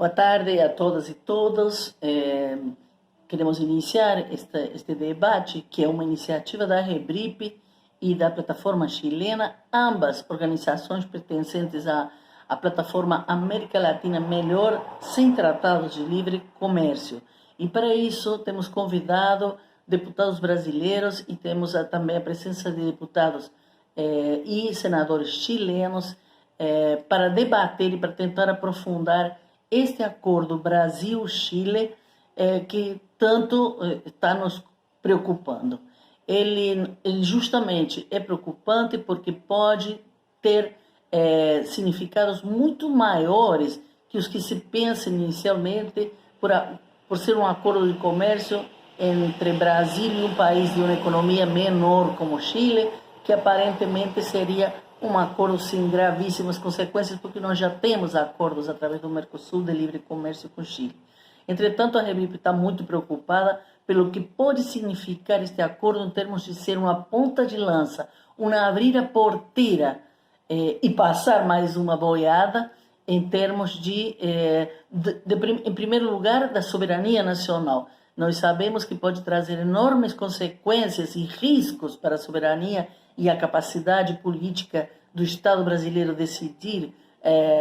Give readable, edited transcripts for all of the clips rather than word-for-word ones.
Boa tarde a todas e todos. Queremos iniciar este debate, que é uma iniciativa da Rebrip e da plataforma chilena, ambas organizações pertencentes à plataforma América Latina Melhor, sem tratados de livre comércio. E para isso temos convidado deputados brasileiros e temos também a presença de deputados e senadores chilenos para debater e para tentar aprofundar este acordo Brasil-Chile que tanto está nos preocupando. Ele justamente é preocupante porque pode ter significados muito maiores que os que se pensa inicialmente por ser um acordo de comércio entre Brasil e um país de uma economia menor como Chile, que aparentemente seria um acordo sem gravíssimas consequências, porque nós já temos acordos através do Mercosul de livre comércio com Chile. Entretanto, a Rebrip está muito preocupada pelo que pode significar este acordo em termos de ser uma ponta de lança, uma abrir a porteira e passar mais uma boiada em termos em primeiro lugar, da soberania nacional. Nós sabemos que pode trazer enormes consequências e riscos para a soberania e a capacidade política do Estado brasileiro decidir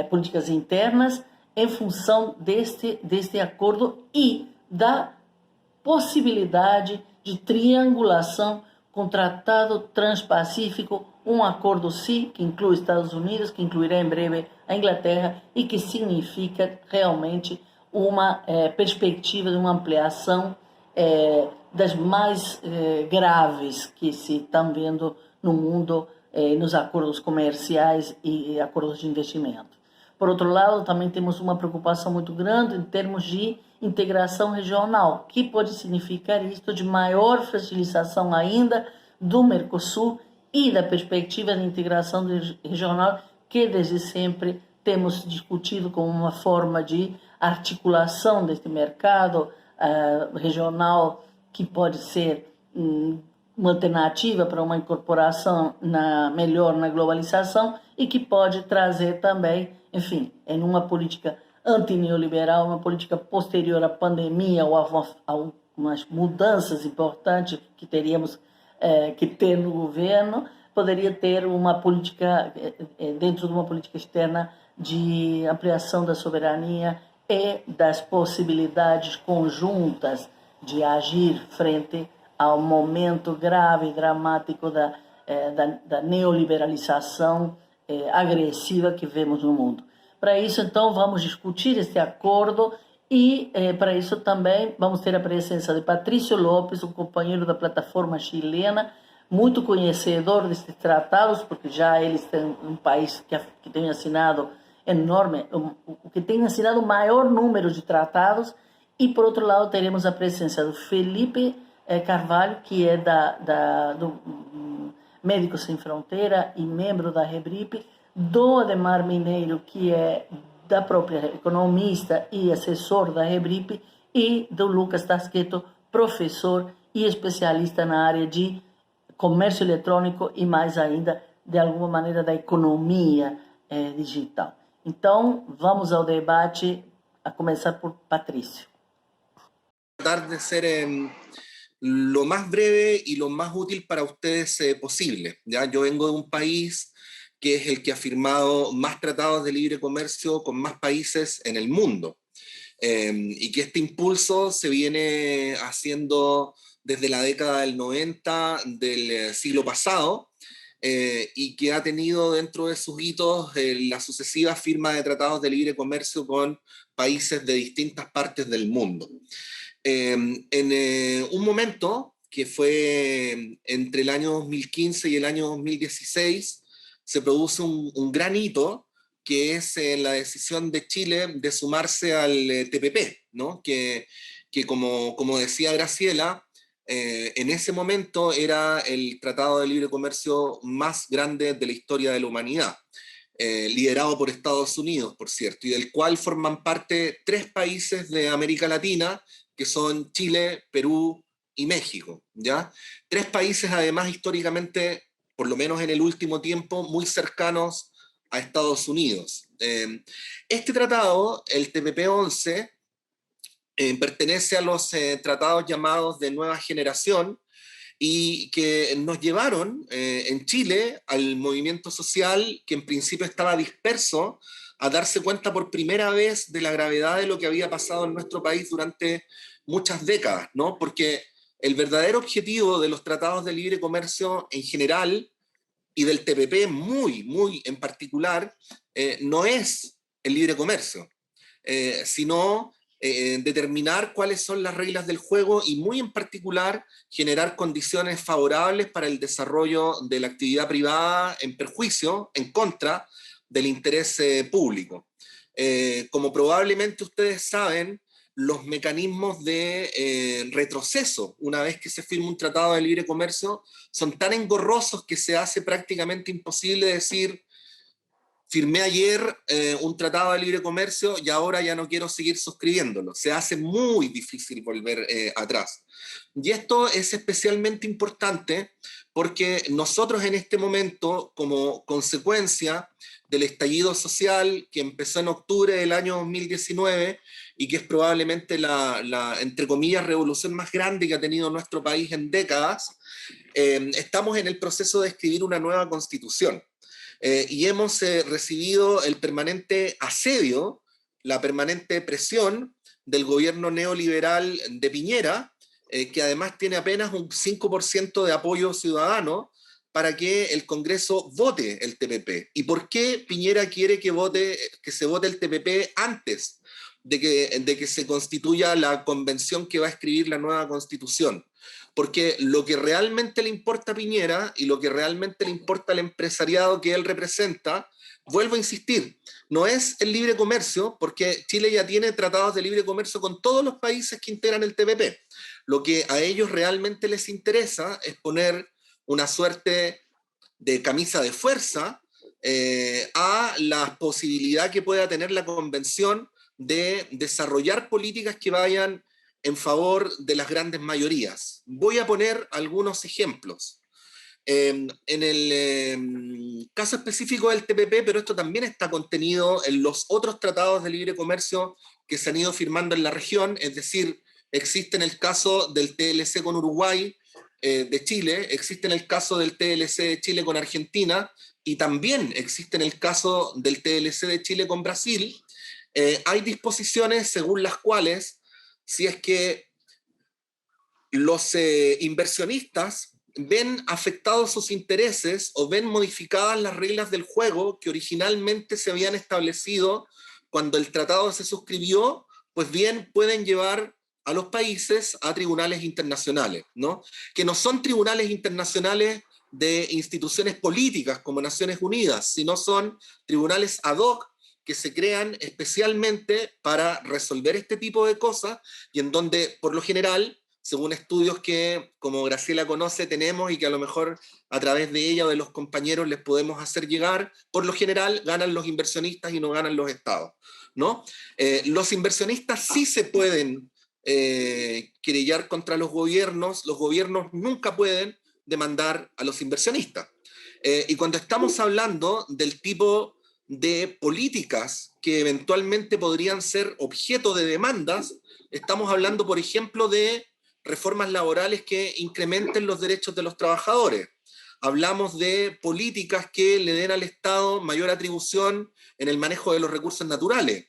políticas internas em função deste acordo e da possibilidade de triangulação com o Tratado Transpacífico, um acordo sim que inclui os Estados Unidos, que incluirá em breve a Inglaterra e que significa realmente uma perspectiva de uma ampliação das mais graves que se estão vendo no mundo, nos acordos comerciais e acordos de investimento. Por outro lado, também temos uma preocupação muito grande em termos de integração regional, que pode significar isto de maior fragilização ainda do Mercosul e da perspectiva de integração regional que desde sempre temos discutido como uma forma de articulação deste mercado regional que pode ser uma alternativa para uma incorporação melhor na globalização e que pode trazer também, enfim, em uma política antineoliberal, uma política posterior à pandemia ou a algumas mudanças importantes que teríamos que ter no governo, poderia ter uma política, dentro de uma política externa, de ampliação da soberania e das possibilidades conjuntas de agir frente ao momento grave e dramático da neoliberalização agressiva que vemos no mundo. Para isso, então, vamos discutir este acordo e, para isso, também vamos ter a presença de Patrício Lopes, um companheiro da plataforma chilena, muito conhecedor destes tratados, porque já eles têm um país que tem assinado que tem assinado o maior número de tratados, e, por outro lado, teremos a presença do Felipe Carvalho, que é do Médicos Sem Fronteira e membro da Rebrip, do Ademar Mineiro, que é da própria economista e assessor da Rebrip, e do Lucas Tasqueto, professor e especialista na área de comércio eletrônico e, mais ainda, de alguma maneira, da economia digital. Então, vamos ao debate, a começar por Patrício. Tratar de ser lo más breve y lo más útil para ustedes posible. ¿Ya? Yo vengo de un país que es el que ha firmado más tratados de libre comercio con más países en el mundo, y que este impulso se viene haciendo desde la década del 90 del siglo pasado, y que ha tenido dentro de sus hitos la sucesiva firma de tratados de libre comercio con países de distintas partes del mundo. En un momento que fue entre el año 2015 y el año 2016, se produce un gran hito, que es la decisión de Chile de sumarse al TPP, ¿no? que como decía Graciela, en ese momento era el tratado de libre comercio más grande de la historia de la humanidad, liderado por Estados Unidos, por cierto, y del cual forman parte 3 países de América Latina, que son Chile, Perú y México, ¿ya? 3 países además históricamente, por lo menos en el último tiempo, muy cercanos a Estados Unidos. Este tratado, el TPP-11, pertenece a los tratados llamados de nueva generación, y que nos llevaron en Chile al movimiento social que en principio estaba disperso a darse cuenta por primera vez de la gravedad de lo que había pasado en nuestro país durante muchas décadas, ¿no? Porque el verdadero objetivo de los tratados de libre comercio en general y del TPP muy en particular no es el libre comercio, sino determinar cuáles son las reglas del juego y muy en particular generar condiciones favorables para el desarrollo de la actividad privada en perjuicio, en contra del interés público. Como probablemente ustedes saben, los mecanismos de retroceso, una vez que se firma un tratado de libre comercio, son tan engorrosos que se hace prácticamente imposible decir: firmé ayer un tratado de libre comercio y ahora ya no quiero seguir suscribiéndolo. Se hace muy difícil volver atrás. Y esto es especialmente importante porque nosotros en este momento, como consecuencia del estallido social que empezó en octubre del año 2019 y que es probablemente entre comillas, revolución más grande que ha tenido nuestro país en décadas, estamos en el proceso de escribir una nueva constitución. Y hemos recibido el permanente asedio, la permanente presión del gobierno neoliberal de Piñera, que además tiene apenas un 5% de apoyo ciudadano para que el Congreso vote el TPP. ¿Y por qué Piñera quiere que se vote el TPP antes de que se constituya la convención que va a escribir la nueva constitución? Porque lo que realmente le importa a Piñera y lo que realmente le importa al empresariado que él representa, vuelvo a insistir, no es el libre comercio, porque Chile ya tiene tratados de libre comercio con todos los países que integran el TPP. Lo que a ellos realmente les interesa es poner una suerte de camisa de fuerza a la posibilidad que pueda tener la convención de desarrollar políticas que vayan en favor de las grandes mayorías. Voy a poner algunos ejemplos. En el caso específico del TPP, pero esto también está contenido en los otros tratados de libre comercio que se han ido firmando en la región, es decir, existe en el caso del TLC con Uruguay de Chile, existe en el caso del TLC de Chile con Argentina y también existe en el caso del TLC de Chile con Brasil. Hay disposiciones según las cuales si es que los inversionistas ven afectados sus intereses o ven modificadas las reglas del juego que originalmente se habían establecido cuando el tratado se suscribió, pues bien pueden llevar a los países a tribunales internacionales, ¿no? Que no son tribunales internacionales de instituciones políticas como Naciones Unidas, sino son tribunales ad hoc que se crean especialmente para resolver este tipo de cosas y en donde, por lo general, según estudios que, como Graciela conoce, tenemos y que a lo mejor a través de ella o de los compañeros les podemos hacer llegar, por lo general ganan los inversionistas y no ganan los estados, ¿no? Los inversionistas sí se pueden querellar contra los gobiernos nunca pueden demandar a los inversionistas. Y cuando estamos hablando del tipo de políticas que eventualmente podrían ser objeto de demandas, estamos hablando, por ejemplo, de reformas laborales que incrementen los derechos de los trabajadores. Hablamos de políticas que le den al Estado mayor atribución en el manejo de los recursos naturales.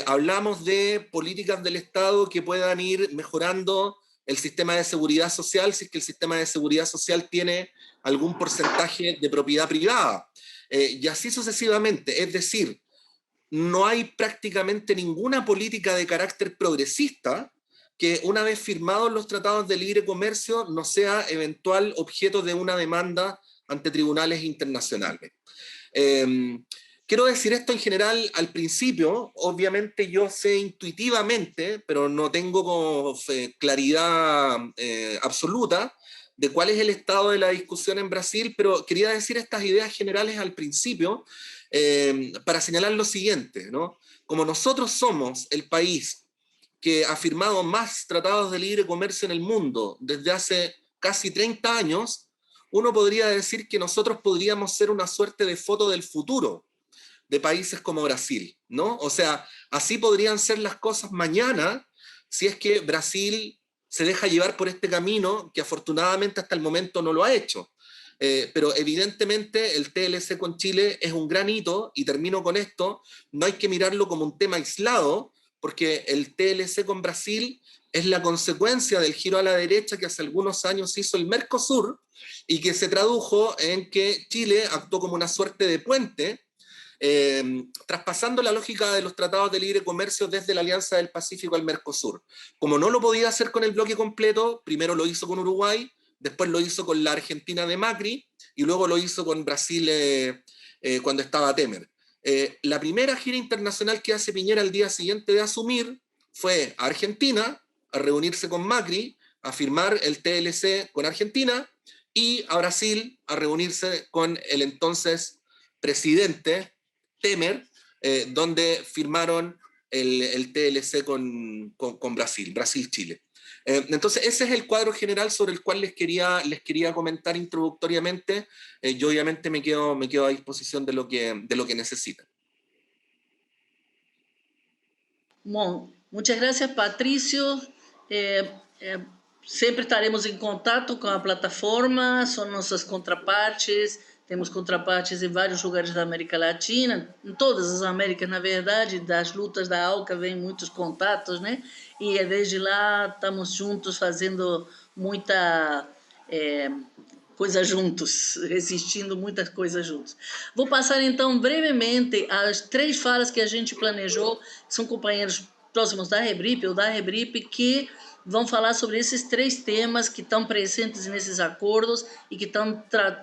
Hablamos de políticas del Estado que puedan ir mejorando el sistema de seguridad social, si es que el sistema de seguridad social tiene algún porcentaje de propiedad privada. Y así sucesivamente. Es decir, no hay prácticamente ninguna política de carácter progresista que una vez firmados los tratados de libre comercio no sea eventual objeto de una demanda ante tribunales internacionales. Quiero decir esto en general al principio, obviamente yo sé intuitivamente, pero no tengo como claridad absoluta de cuál es el estado de la discusión en Brasil, pero quería decir estas ideas generales al principio para señalar lo siguiente, ¿no? Como nosotros somos el país que ha firmado más tratados de libre comercio en el mundo desde hace casi 30 años, uno podría decir que nosotros podríamos ser una suerte de foto del futuro, de países como Brasil, ¿no? O sea, así podrían ser las cosas mañana si es que Brasil se deja llevar por este camino que afortunadamente hasta el momento no lo ha hecho. Pero evidentemente el TLC con Chile es un gran hito, y termino con esto, no hay que mirarlo como un tema aislado, porque el TLC con Brasil es la consecuencia del giro a la derecha que hace algunos años hizo el Mercosur, y que se tradujo en que Chile actuó como una suerte de puente, traspasando la lógica de los tratados de libre comercio desde la Alianza del Pacífico al Mercosur. Como no lo podía hacer con el bloque completo, primero lo hizo con Uruguay, después lo hizo con la Argentina de Macri, y luego lo hizo con Brasil cuando estaba Temer. La primera gira internacional que hace Piñera al día siguiente de asumir fue a Argentina, a reunirse con Macri, a firmar el TLC con Argentina, y a Brasil a reunirse con el entonces presidente Temer, donde firmaron el TLC con Brasil, Brasil-Chile. Entonces, ese es el cuadro general sobre el cual les quería comentar introductoriamente. Yo obviamente me quedo a disposición de lo que necesitan. Bom, muchas gracias, Patrício. Sempre estaremos em contato com a plataforma, são nossas contrapartes. Temos contrapartes em vários lugares da América Latina, em todas as Américas, na verdade. Das lutas da ALCA vem muitos contatos, né? E desde lá estamos juntos fazendo muita coisa juntos, resistindo muitas coisas juntos. Vou passar então brevemente as 3 falas que a gente planejou, que são companheiros próximos da Rebrip ou da Rebrip, que vão falar sobre esses 3 temas que estão presentes nesses acordos e que estão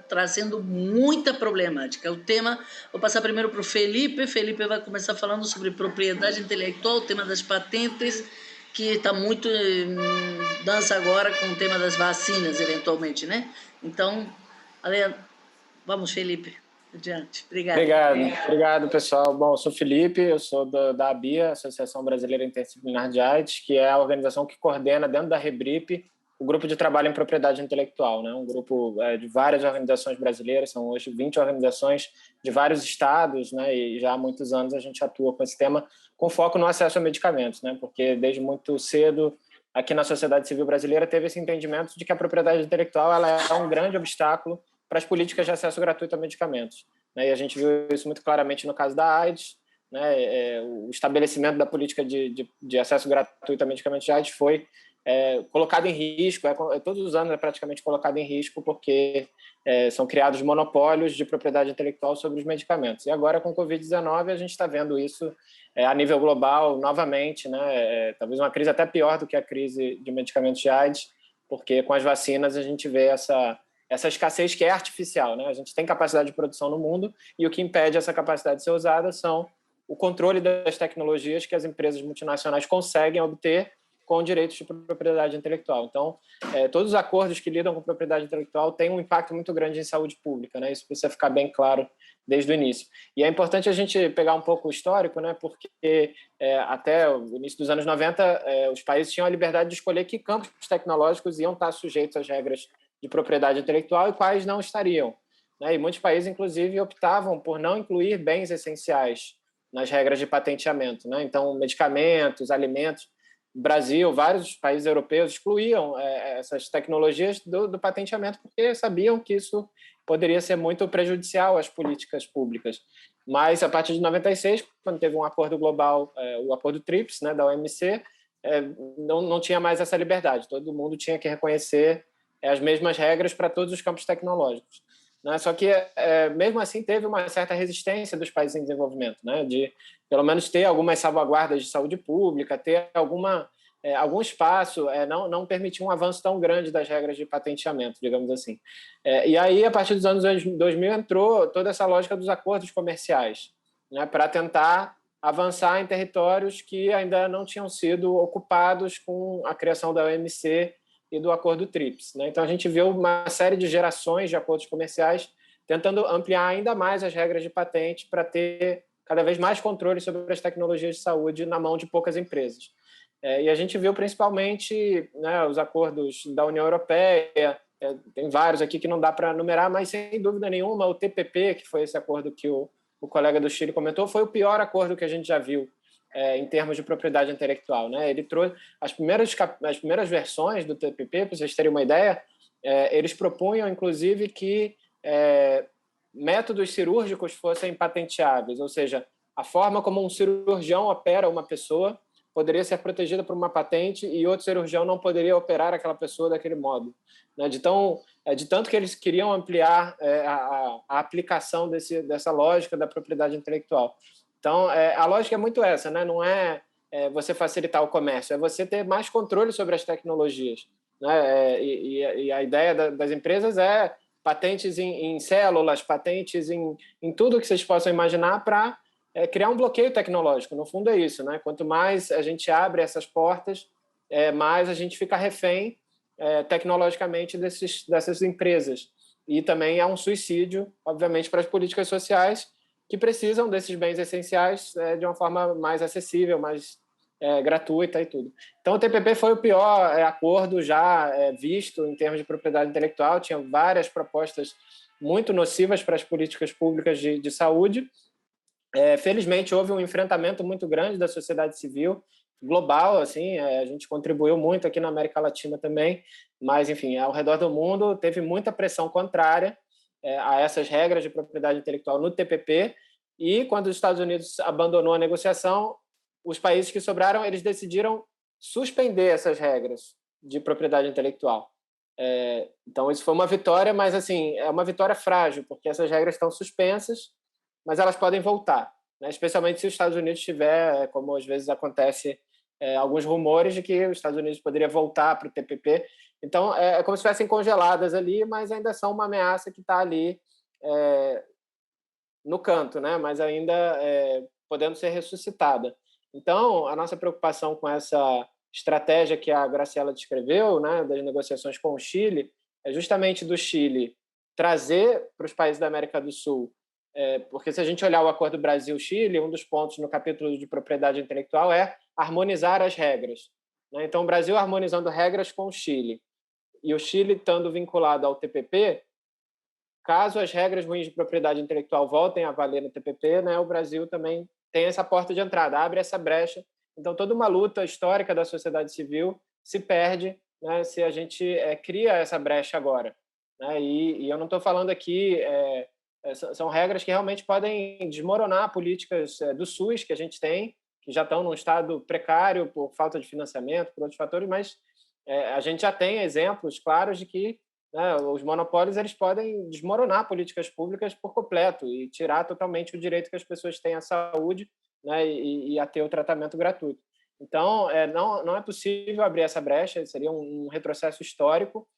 trazendo muita problemática. O tema, vou passar primeiro para o Felipe. Felipe vai começar falando sobre propriedade intelectual, o tema das patentes, que está muito dança agora com o tema das vacinas, eventualmente, né? Então, vamos, Felipe, adiante. Obrigado. Obrigado, pessoal. Bom, eu sou Felipe, eu sou da ABIA, Associação Brasileira Interdisciplinar de AIDS, que é a organização que coordena, dentro da Rebrip, o Grupo de Trabalho em Propriedade Intelectual, né? Um grupo de várias organizações brasileiras, são hoje 20 organizações de vários estados, né? E já há muitos anos a gente atua com esse tema, com foco no acesso a medicamentos, né? Porque desde muito cedo, aqui na sociedade civil brasileira, teve esse entendimento de que a propriedade intelectual ela é um grande obstáculo para as políticas de acesso gratuito a medicamentos, né? E a gente viu isso muito claramente no caso da AIDS, né? O estabelecimento da política de acesso gratuito a medicamentos de AIDS foi colocado em risco, todos os anos é praticamente colocado em risco, porque são criados monopólios de propriedade intelectual sobre os medicamentos. E agora, com o Covid-19, a gente está vendo isso a nível global novamente, né? Talvez uma crise até pior do que a crise de medicamentos de AIDS, porque com as vacinas a gente vê essa escassez que é artificial, né? A gente tem capacidade de produção no mundo, e o que impede essa capacidade de ser usada são o controle das tecnologias que as empresas multinacionais conseguem obter com direitos de propriedade intelectual. Então, todos os acordos que lidam com propriedade intelectual têm um impacto muito grande em saúde pública, né? Isso precisa ficar bem claro desde o início. E é importante a gente pegar um pouco o histórico, né? Porque até o início dos anos 90, os países tinham a liberdade de escolher que campos tecnológicos iam estar sujeitos às regras de propriedade intelectual e quais não estariam, né? E muitos países, inclusive, optavam por não incluir bens essenciais nas regras de patenteamento, né? Então, medicamentos, alimentos. Brasil, vários países europeus excluíam essas tecnologias do patenteamento, porque sabiam que isso poderia ser muito prejudicial às políticas públicas. Mas, a partir de 96, quando teve um acordo global, o acordo TRIPS, né, da OMC, não tinha mais essa liberdade. Todo mundo tinha que reconhecer as mesmas regras para todos os campos tecnológicos, né? Só que, mesmo assim, teve uma certa resistência dos países em desenvolvimento, né? De, pelo menos, ter algumas salvaguardas de saúde pública, ter algum espaço, não permitir um avanço tão grande das regras de patenteamento, digamos assim. E aí, a partir dos anos 2000, entrou toda essa lógica dos acordos comerciais, né? Para tentar avançar em territórios que ainda não tinham sido ocupados com a criação da OMC e do acordo TRIPS, né? Então, a gente viu uma série de gerações de acordos comerciais tentando ampliar ainda mais as regras de patente para ter cada vez mais controle sobre as tecnologias de saúde na mão de poucas empresas. E a gente viu principalmente, né, os acordos da União Europeia, tem vários aqui que não dá para numerar, mas sem dúvida nenhuma o TPP, que foi esse acordo que o o colega do Chile comentou, foi o pior acordo que a gente já viu em termos de propriedade intelectual, né? Ele trouxe as primeiras versões do TPP, para vocês terem uma ideia, eles propunham, inclusive, que métodos cirúrgicos fossem patenteáveis, ou seja, a forma como um cirurgião opera uma pessoa poderia ser protegida por uma patente e outro cirurgião não poderia operar aquela pessoa daquele modo, né? De tanto que eles queriam ampliar a aplicação dessa lógica da propriedade intelectual. Então, a lógica é muito essa, né? Não é você facilitar o comércio, é você ter mais controle sobre as tecnologias, né? E a ideia das empresas é patentes em células, patentes em tudo que vocês possam imaginar para criar um bloqueio tecnológico. No fundo é isso, né? Quanto mais a gente abre essas portas, mais a gente fica refém tecnologicamente dessas empresas. E também é um suicídio, obviamente, para as políticas sociais que precisam desses bens essenciais de uma forma mais acessível, mais gratuita e tudo. Então, o TPP foi o pior acordo já visto em termos de propriedade intelectual. Tinha várias propostas muito nocivas para as políticas públicas de saúde. Felizmente, houve um enfrentamento muito grande da sociedade civil global, assim, a gente contribuiu muito aqui na América Latina também, mas, enfim, ao redor do mundo teve muita pressão contrária a essas regras de propriedade intelectual no TPP, e quando os Estados Unidos abandonou a negociação, os países que sobraram, eles decidiram suspender essas regras de propriedade intelectual. Então, isso foi uma vitória, mas, assim, é uma vitória frágil, porque essas regras estão suspensas, mas elas podem voltar, né? Especialmente se os Estados Unidos tiver, como às vezes acontece, alguns rumores de que os Estados Unidos poderia voltar para o TPP. Então, é como se estivessem congeladas ali, mas ainda são uma ameaça que está ali no canto, né? Mas ainda podendo ser ressuscitada. Então, a nossa preocupação com essa estratégia que a Graciela descreveu, né, das negociações com o Chile, é justamente do Chile trazer para os países da América do Sul, porque se a gente olhar o acordo Brasil-Chile, um dos pontos no capítulo de propriedade intelectual é harmonizar as regras, né? Então, o Brasil harmonizando regras com o Chile e o Chile estando vinculado ao TPP, caso as regras ruins de propriedade intelectual voltem a valer no TPP, né, o Brasil também tem essa porta de entrada, abre essa brecha. Então, toda uma luta histórica da sociedade civil se perde, né, se a gente cria essa brecha agora, né? E eu não estou falando aqui... são regras que realmente podem desmoronar políticas do SUS que a gente tem, que já estão num estado precário por falta de financiamento, por outros fatores, mas a gente já tem exemplos claros de que, né, os monopólios eles podem desmoronar políticas públicas por completo e tirar totalmente o direito que as pessoas têm à saúde, né, e a ter o tratamento gratuito. Então, não é possível abrir essa brecha, seria um retrocesso histórico.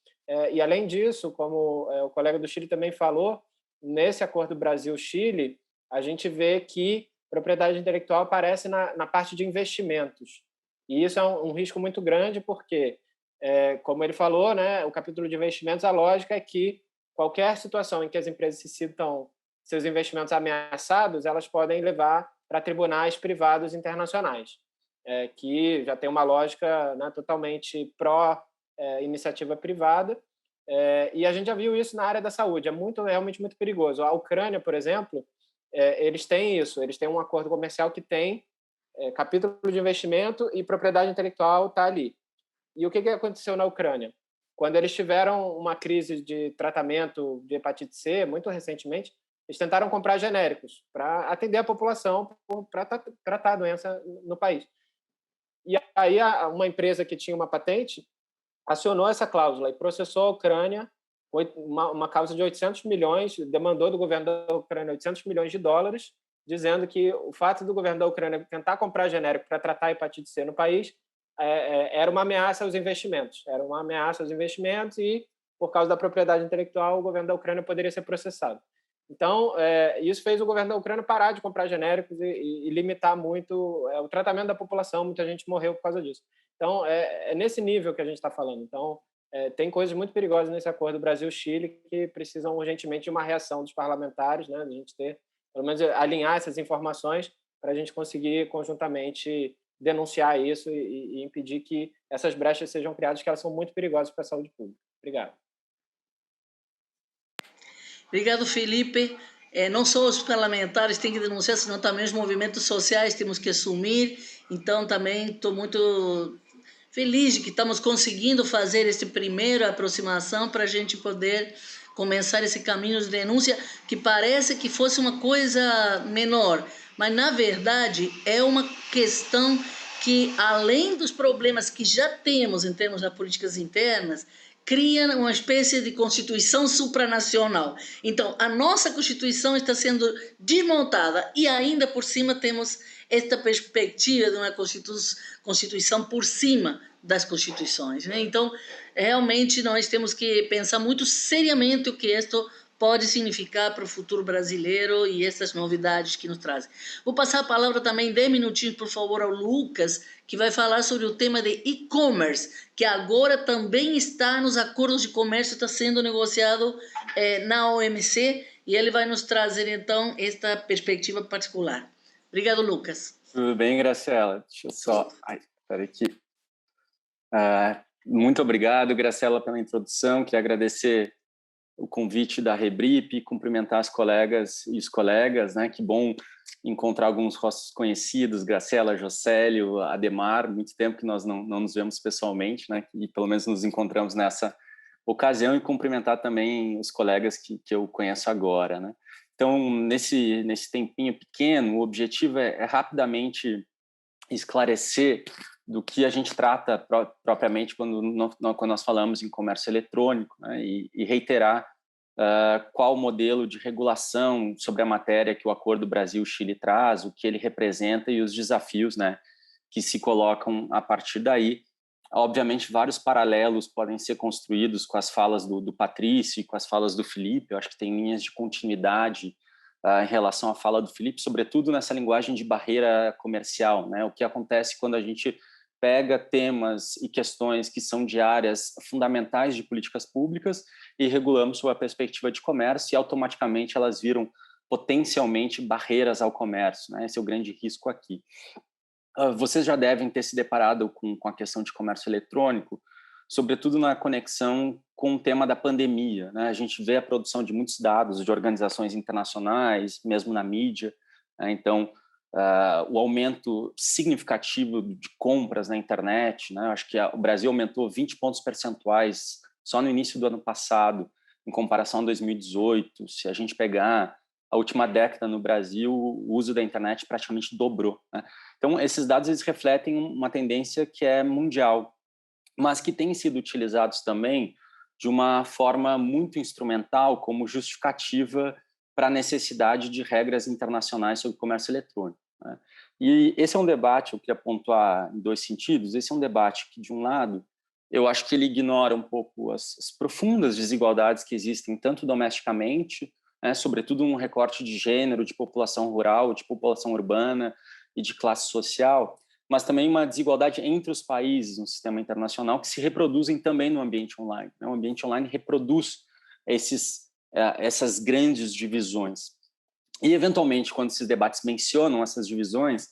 E, além disso, como o colega do Chile também falou, nesse acordo Brasil-Chile, a gente vê que propriedade intelectual aparece na parte de investimentos. E isso é um risco muito grande, porque, como ele falou, né, o capítulo de investimentos, a lógica é que qualquer situação em que as empresas se sintam seus investimentos ameaçados, elas podem levar para tribunais privados internacionais, que já tem uma lógica, né, totalmente pró-iniciativa privada. E a gente já viu isso na área da saúde, realmente muito perigoso. A Ucrânia, por exemplo, eles têm isso, eles têm um acordo comercial que tem capítulo de investimento e propriedade intelectual está ali. E o que aconteceu na Ucrânia? Quando eles tiveram uma crise de tratamento de hepatite C, muito recentemente, eles tentaram comprar genéricos para atender a população, para tratar a doença no país. E aí uma empresa que tinha uma patente acionou essa cláusula e processou a Ucrânia, uma causa de 800 milhões, demandou do governo da Ucrânia 800 milhões de dólares, dizendo que o fato do governo da Ucrânia tentar comprar genérico para tratar a hepatite C no país era uma ameaça aos investimentos. Era uma ameaça aos investimentos e, por causa da propriedade intelectual, o governo da Ucrânia poderia ser processado. Então, isso fez o governo da Ucrânia parar de comprar genéricos e limitar muito o tratamento da população. Muita gente morreu por causa disso. Então, é nesse nível que a gente está falando. Então, tem coisas muito perigosas nesse acordo Brasil-Chile que precisam urgentemente de uma reação dos parlamentares, né? A gente ter, pelo menos, alinhar essas informações para a gente conseguir conjuntamente denunciar isso e impedir que essas brechas sejam criadas, que elas são muito perigosas para a saúde pública. Obrigado. Obrigado, Felipe. não só os parlamentares têm que denunciar, senão também os movimentos sociais temos que assumir. Então, também estou muito feliz de que estamos conseguindo fazer essa primeira aproximação para a gente poder começar esse caminho de denúncia, que parece que fosse uma coisa menor, mas na verdade é uma questão que, além dos problemas que já temos em termos das políticas internas, cria uma espécie de constituição supranacional. Então, a nossa Constituição está sendo desmontada e ainda por cima temos esta perspectiva de uma Constituição por cima das constituições, né? Então, realmente nós temos que pensar muito seriamente o que isto pode significar para o futuro brasileiro e essas novidades que nos trazem. Vou passar a palavra também, 10 minutinhos, por favor, ao Lucas, que vai falar sobre o tema de e-commerce, que agora também está nos acordos de comércio, está sendo negociado na OMC, e ele vai nos trazer, então, esta perspectiva particular. Obrigado, Lucas. Tudo bem, Graciela? Deixa eu só... Espera aqui. Muito obrigado, Graciela, pela introdução. Queria agradecer o convite da Rebrip, cumprimentar as colegas e os colegas, né? Que bom encontrar alguns rostos conhecidos, Graciela, Jocélio, Ademar, muito tempo que nós não nos vemos pessoalmente, né? E pelo menos nos encontramos nessa ocasião, e cumprimentar também os colegas que eu conheço agora, né? Então, nesse tempinho pequeno, o objetivo é rapidamente esclarecer do que a gente trata propriamente quando nós falamos em comércio eletrônico, né? E reiterar qual o modelo de regulação sobre a matéria que o Acordo Brasil-Chile traz, o que ele representa e os desafios, né, que se colocam a partir daí. Obviamente, vários paralelos podem ser construídos com as falas do Patrício e com as falas do Felipe. Eu acho que tem linhas de continuidade em relação à fala do Felipe, sobretudo nessa linguagem de barreira comercial, né? O que acontece quando a gente pega temas e questões que são de áreas fundamentais de políticas públicas e regulamos sob a perspectiva de comércio, e automaticamente elas viram potencialmente barreiras ao comércio, né? Esse é o grande risco aqui. Vocês já devem ter se deparado com a questão de comércio eletrônico, sobretudo na conexão com o tema da pandemia, né? A gente vê a produção de muitos dados de organizações internacionais, mesmo na mídia, né? Então, o aumento significativo de compras na internet, né? Acho que o Brasil aumentou 20 pontos percentuais só no início do ano passado, em comparação a 2018. Se a gente pegar a última década no Brasil, o uso da internet praticamente dobrou, né? Então, esses dados eles refletem uma tendência que é mundial, mas que têm sido utilizados também de uma forma muito instrumental como justificativa para a necessidade de regras internacionais sobre comércio eletrônico, né? E esse é um debate, eu queria pontuar em dois sentidos. Esse é um debate que, de um lado, eu acho que ele ignora um pouco as profundas desigualdades que existem, tanto domesticamente, né, sobretudo um recorte de gênero, de população rural, de população urbana e de classe social, mas também uma desigualdade entre os países no sistema internacional que se reproduzem também no ambiente online, né? O ambiente online reproduz essas grandes divisões. E, eventualmente, quando esses debates mencionam essas divisões,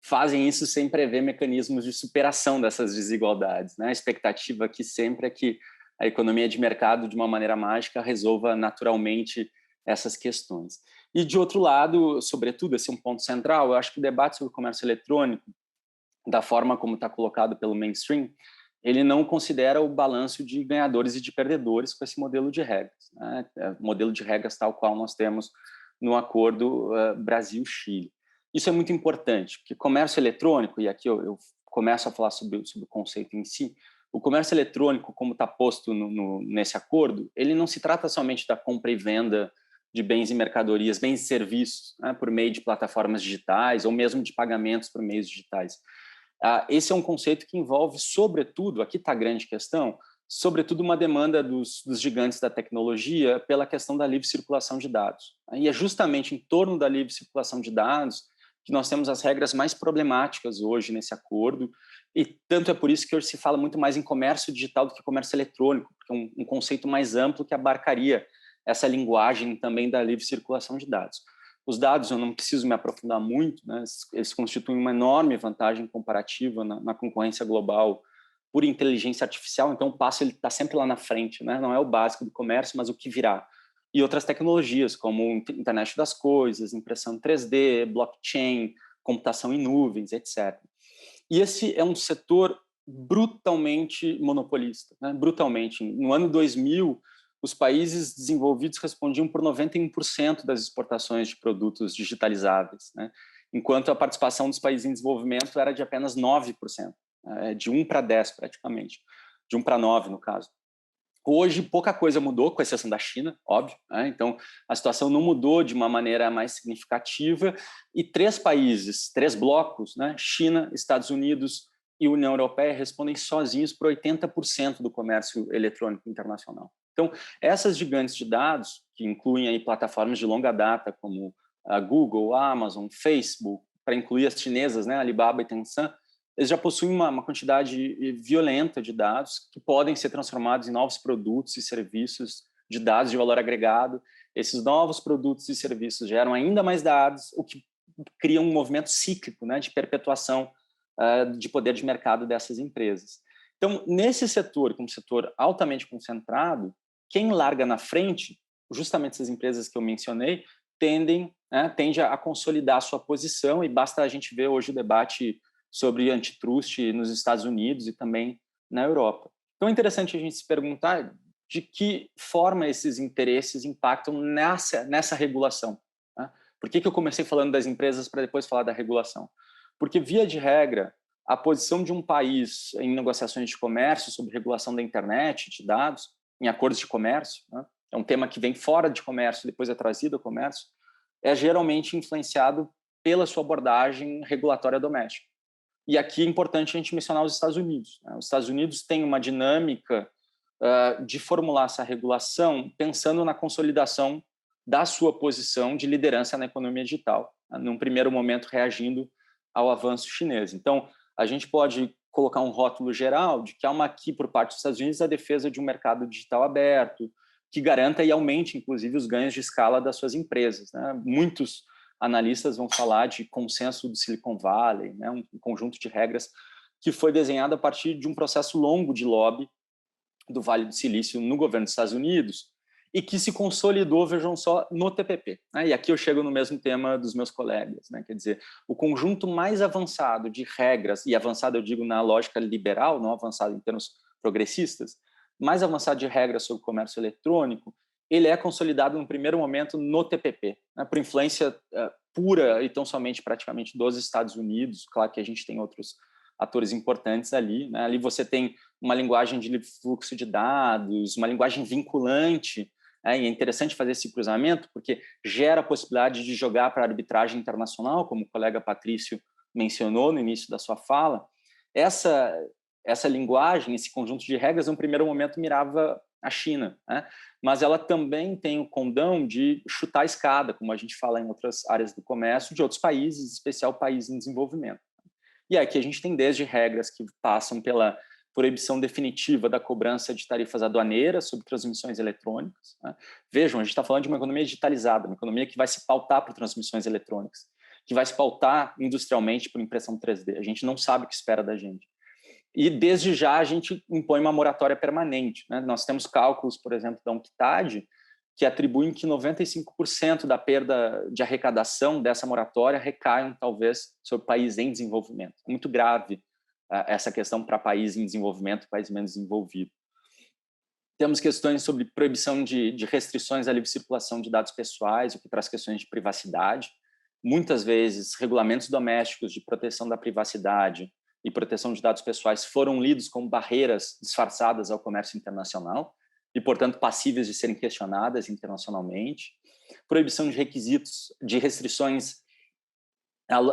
fazem isso sem prever mecanismos de superação dessas desigualdades, né? A expectativa aqui sempre é que a economia de mercado, de uma maneira mágica, resolva naturalmente essas questões. E, de outro lado, sobretudo, esse é um ponto central, eu acho que o debate sobre o comércio eletrônico, da forma como está colocado pelo mainstream, ele não considera o balanço de ganhadores e de perdedores com esse modelo de regras, né? Modelo de regras tal qual nós temos no acordo Brasil-Chile. Isso é muito importante, porque comércio eletrônico, e aqui eu começo a falar sobre o conceito em si, o comércio eletrônico, como está posto nesse acordo, ele não se trata somente da compra e venda de bens e mercadorias, bens e serviços, né, por meio de plataformas digitais ou mesmo de pagamentos por meios digitais. Esse é um conceito que envolve, sobretudo, aqui está a grande questão, sobretudo uma demanda dos gigantes da tecnologia pela questão da livre circulação de dados. E é justamente em torno da livre circulação de dados que nós temos as regras mais problemáticas hoje nesse acordo, e tanto é por isso que hoje se fala muito mais em comércio digital do que comércio eletrônico, porque é um conceito mais amplo que abarcaria essa linguagem também da livre circulação de dados. Os dados, eu não preciso me aprofundar muito, né? Eles constituem uma enorme vantagem comparativa na concorrência global por inteligência artificial, então o passo está sempre lá na frente, né? Não é o básico do comércio, mas o que virá. e outras tecnologias, como internet das coisas, impressão 3D, blockchain, computação em nuvens, etc. E esse é um setor brutalmente monopolista, né? Brutalmente. No ano 2000, os países desenvolvidos respondiam por 91% das exportações de produtos digitalizáveis, né? Enquanto a participação dos países em desenvolvimento era de apenas 9%, de 1 para 10 praticamente, de 1 para 9 no caso. Hoje, pouca coisa mudou, com exceção da China, óbvio, né? Então, a situação não mudou de uma maneira mais significativa, e 3 países, 3 blocos, né? China, Estados Unidos e União Europeia, respondem sozinhos por 80% do comércio eletrônico internacional. Então, essas gigantes de dados, que incluem aí plataformas de longa data, como a Google, a Amazon, Facebook, para incluir as chinesas, né? Alibaba e Tencent, eles já possuem uma quantidade violenta de dados que podem ser transformados em novos produtos e serviços de dados de valor agregado. Esses novos produtos e serviços geram ainda mais dados, o que cria um movimento cíclico, né, de perpetuação de poder de mercado dessas empresas. Então, nesse setor, como setor altamente concentrado, quem larga na frente, justamente essas empresas que eu mencionei, tende a consolidar a sua posição, e basta a gente ver hoje o debate sobre antitrust nos Estados Unidos e também na Europa. Então é interessante a gente se perguntar de que forma esses interesses impactam nessa regulação. Né? Por que eu comecei falando das empresas para depois falar da regulação? Porque, via de regra, a posição de um país em negociações de comércio sobre regulação da internet, de dados, em acordos de comércio, né? É um tema que vem fora de comércio e depois é trazido ao comércio, é geralmente influenciado pela sua abordagem regulatória doméstica. E aqui é importante a gente mencionar os Estados Unidos. Né? Os Estados Unidos têm uma dinâmica de formular essa regulação pensando na consolidação da sua posição de liderança na economia digital, né? Num primeiro momento reagindo ao avanço chinês. Então, a gente pode colocar um rótulo geral de que há aqui, por parte dos Estados Unidos, a defesa de um mercado digital aberto, que garanta e aumente, inclusive, os ganhos de escala das suas empresas. Né? Muitos analistas vão falar de consenso do Silicon Valley, né? Um conjunto de regras que foi desenhado a partir de um processo longo de lobby do Vale do Silício no governo dos Estados Unidos e que se consolidou, vejam só, no TPP. Né? E aqui eu chego no mesmo tema dos meus colegas. Né? Quer dizer, o conjunto mais avançado de regras, e avançado eu digo na lógica liberal, não avançado em termos progressistas, mais avançado de regras sobre o comércio eletrônico, ele é consolidado no primeiro momento no TPP, né, por influência pura e tão somente praticamente dos Estados Unidos. Claro que a gente tem outros atores importantes ali. Né? Ali você tem uma linguagem de livre fluxo de dados, uma linguagem vinculante, né? E é interessante fazer esse cruzamento porque gera a possibilidade de jogar para a arbitragem internacional, como o colega Patrício mencionou no início da sua fala. Essa linguagem, esse conjunto de regras, no primeiro momento mirava a China, né? Mas ela também tem o condão de chutar a escada, como a gente fala em outras áreas do comércio, de outros países, em especial países em desenvolvimento. E aqui a gente tem desde regras que passam pela proibição definitiva da cobrança de tarifas aduaneiras sobre transmissões eletrônicas. Né? Vejam, a gente está falando de uma economia digitalizada, uma economia que vai se pautar por transmissões eletrônicas, que vai se pautar industrialmente por impressão 3D. A gente não sabe o que espera da gente. E, desde já, a gente impõe uma moratória permanente. Né? Nós temos cálculos, por exemplo, da UNCTAD, que atribuem que 95% da perda de arrecadação dessa moratória recaiam, talvez, sobre países em desenvolvimento. É muito grave essa questão para países em desenvolvimento e países menos desenvolvidos. Temos questões sobre proibição de restrições à livre circulação de dados pessoais, o que traz questões de privacidade. Muitas vezes, regulamentos domésticos de proteção da privacidade e proteção de dados pessoais foram lidos como barreiras disfarçadas ao comércio internacional e, portanto, passíveis de serem questionadas internacionalmente. Proibição de requisitos, de restrições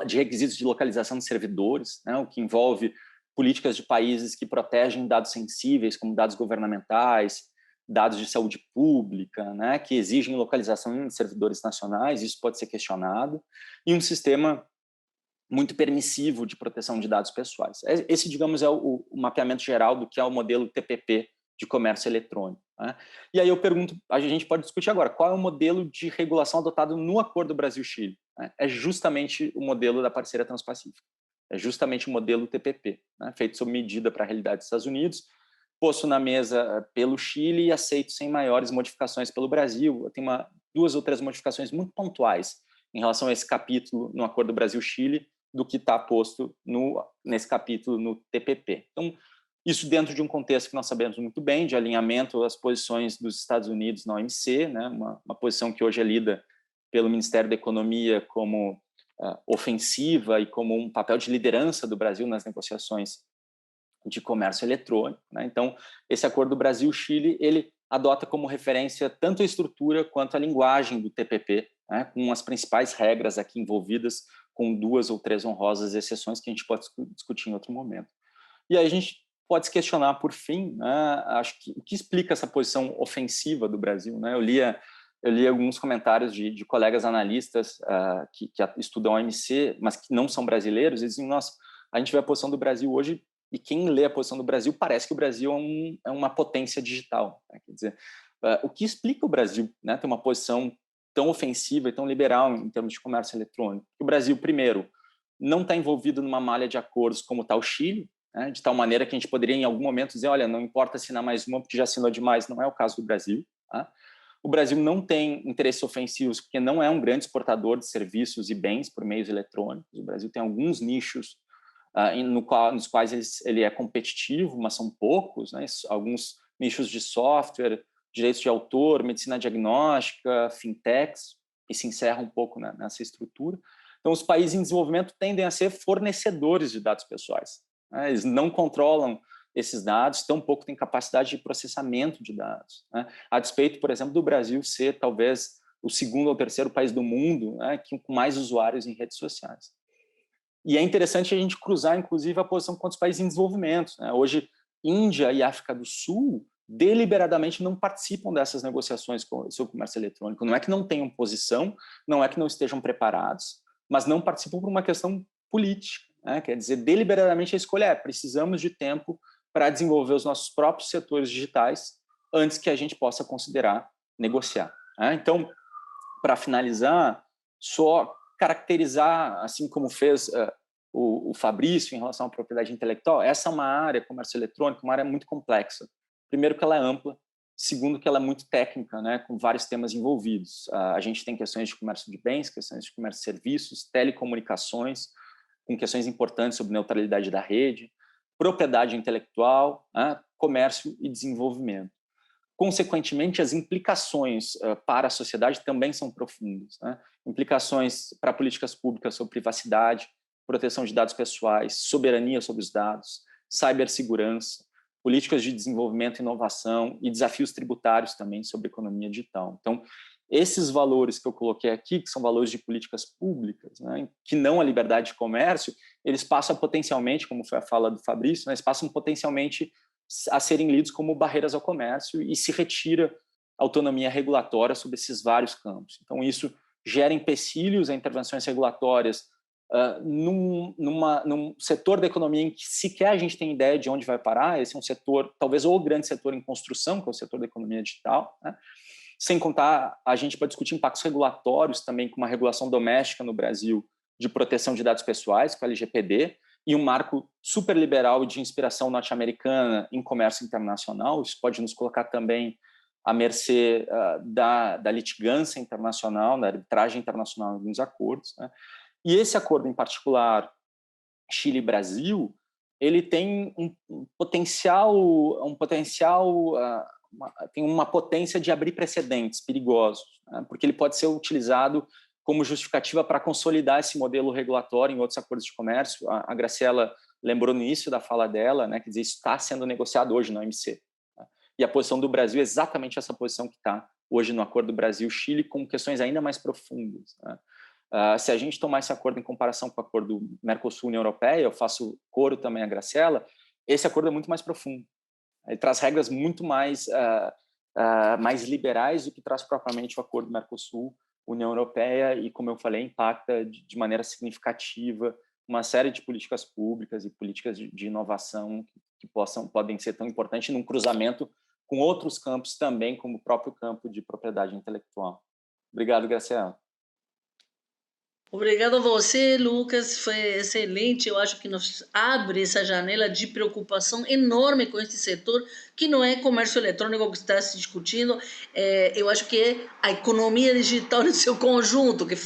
de requisitos de localização de servidores, né, o que envolve políticas de países que protegem dados sensíveis, como dados governamentais, dados de saúde pública, né, que exigem localização de servidores nacionais, isso pode ser questionado, e um sistema muito permissivo de proteção de dados pessoais. Esse, digamos, é o mapeamento geral do que é o modelo TPP de comércio eletrônico. Né? E aí eu pergunto, a gente pode discutir agora, qual é o modelo de regulação adotado no Acordo Brasil-Chile? Né? É justamente o modelo da parceria Transpacífica. É justamente o modelo TPP, né? Feito sob medida para a realidade dos Estados Unidos, posto na mesa pelo Chile e aceito sem maiores modificações pelo Brasil. Tem 2 ou 3 modificações muito pontuais em relação a esse capítulo no Acordo Brasil-Chile do que está posto nesse capítulo no TPP. Então, isso dentro de um contexto que nós sabemos muito bem, de alinhamento às posições dos Estados Unidos na OMC, né? Uma posição que hoje é lida pelo Ministério da Economia como ofensiva e como um papel de liderança do Brasil nas negociações de comércio eletrônico, né? Então, esse acordo Brasil-Chile, ele adota como referência tanto a estrutura quanto a linguagem do TPP, né? Com as principais regras aqui envolvidas, com 2 ou 3 honrosas exceções que a gente pode discutir em outro momento. E aí a gente pode se questionar, por fim, né? Acho que o que explica essa posição ofensiva do Brasil, né? Eu li alguns comentários de colegas analistas que estudam a OMC, mas que não são brasileiros, e dizem, nossa, a gente vê a posição do Brasil hoje, e quem lê a posição do Brasil parece que o Brasil é uma potência digital, né? Quer dizer, o que explica o Brasil, né, ter uma posição tão ofensiva e tão liberal em termos de comércio eletrônico? O Brasil, primeiro, não está envolvido numa malha de acordos como está o Chile, né, de tal maneira que a gente poderia, em algum momento, dizer, olha, não importa assinar mais uma, porque já assinou demais. Não é o caso do Brasil. Tá? O Brasil não tem interesses ofensivos, porque não é um grande exportador de serviços e bens por meios eletrônicos. O Brasil tem alguns nichos nos quais ele é competitivo, mas são poucos, né? Alguns nichos de software, direitos de autor, medicina diagnóstica, fintechs, e se encerra um pouco, né, nessa estrutura. Então, os países em desenvolvimento tendem a ser fornecedores de dados pessoais, né? Eles não controlam esses dados, tampouco têm capacidade de processamento de dados, né? A despeito, por exemplo, do Brasil ser talvez o 2º ou 3º país do mundo, né, com mais usuários em redes sociais. E é interessante a gente cruzar, inclusive, a posição com os países em desenvolvimento, né? Hoje, Índia e África do Sul deliberadamente não participam dessas negociações sobre o comércio eletrônico. Não é que não tenham posição, não é que não estejam preparados, mas não participam por uma questão política, né? Quer dizer, deliberadamente a escolha precisamos de tempo para desenvolver os nossos próprios setores digitais antes que a gente possa considerar negociar, né? Então, para finalizar, só caracterizar, assim como fez o Fabrício em relação à propriedade intelectual, essa é uma área, comércio eletrônico, uma área muito complexa. Primeiro que ela é ampla, segundo que ela é muito técnica, né, com vários temas envolvidos. A gente tem questões de comércio de bens, questões de comércio de serviços, telecomunicações, com questões importantes sobre neutralidade da rede, propriedade intelectual, comércio e desenvolvimento. Consequentemente, as implicações para a sociedade também são profundas, né? Implicações para políticas públicas sobre privacidade, proteção de dados pessoais, soberania sobre os dados, cibersegurança, políticas de desenvolvimento e inovação e desafios tributários também sobre economia digital. Então, esses valores que eu coloquei aqui, que são valores de políticas públicas, né, que não a liberdade de comércio, eles passam potencialmente, como foi a fala do Fabrício, né, eles passam potencialmente a serem lidos como barreiras ao comércio e se retira autonomia regulatória sobre esses vários campos. Então, isso gera empecilhos a intervenções regulatórias num setor da economia em que sequer a gente tem ideia de onde vai parar. Esse é um setor, talvez o grande setor em construção, que é o setor da economia digital, né? Sem contar, a gente pode discutir impactos regulatórios também, com uma regulação doméstica no Brasil de proteção de dados pessoais, com a LGPD, e um marco super liberal de inspiração norte-americana em comércio internacional. Isso pode nos colocar também à mercê da litigância internacional, da arbitragem internacional em alguns acordos, né? E esse acordo em particular, Chile-Brasil, ele tem tem uma potência de abrir precedentes perigosos, né? Porque ele pode ser utilizado como justificativa para consolidar esse modelo regulatório em outros acordos de comércio. A Graciela lembrou no início da fala dela, né, quer dizer, isso está sendo negociado hoje no OMC. Tá? E a posição do Brasil é exatamente essa posição que está hoje no acordo Brasil-Chile, com questões ainda mais profundas, né? Se a gente tomar esse acordo em comparação com o acordo Mercosul-União Europeia, eu faço coro também a Graciela, esse acordo é muito mais profundo. Ele traz regras muito mais liberais do que traz propriamente o acordo Mercosul-União Europeia e, como eu falei, impacta de maneira significativa uma série de políticas públicas e políticas de inovação que podem ser tão importantes num cruzamento com outros campos também, como o próprio campo de propriedade intelectual. Obrigado, Graciela. Obrigado a você, Lucas. Foi excelente. Eu acho que nos abre essa janela de preocupação enorme com este setor, que não é comércio eletrônico que está se discutindo. Eu acho que é a economia digital no seu conjunto, que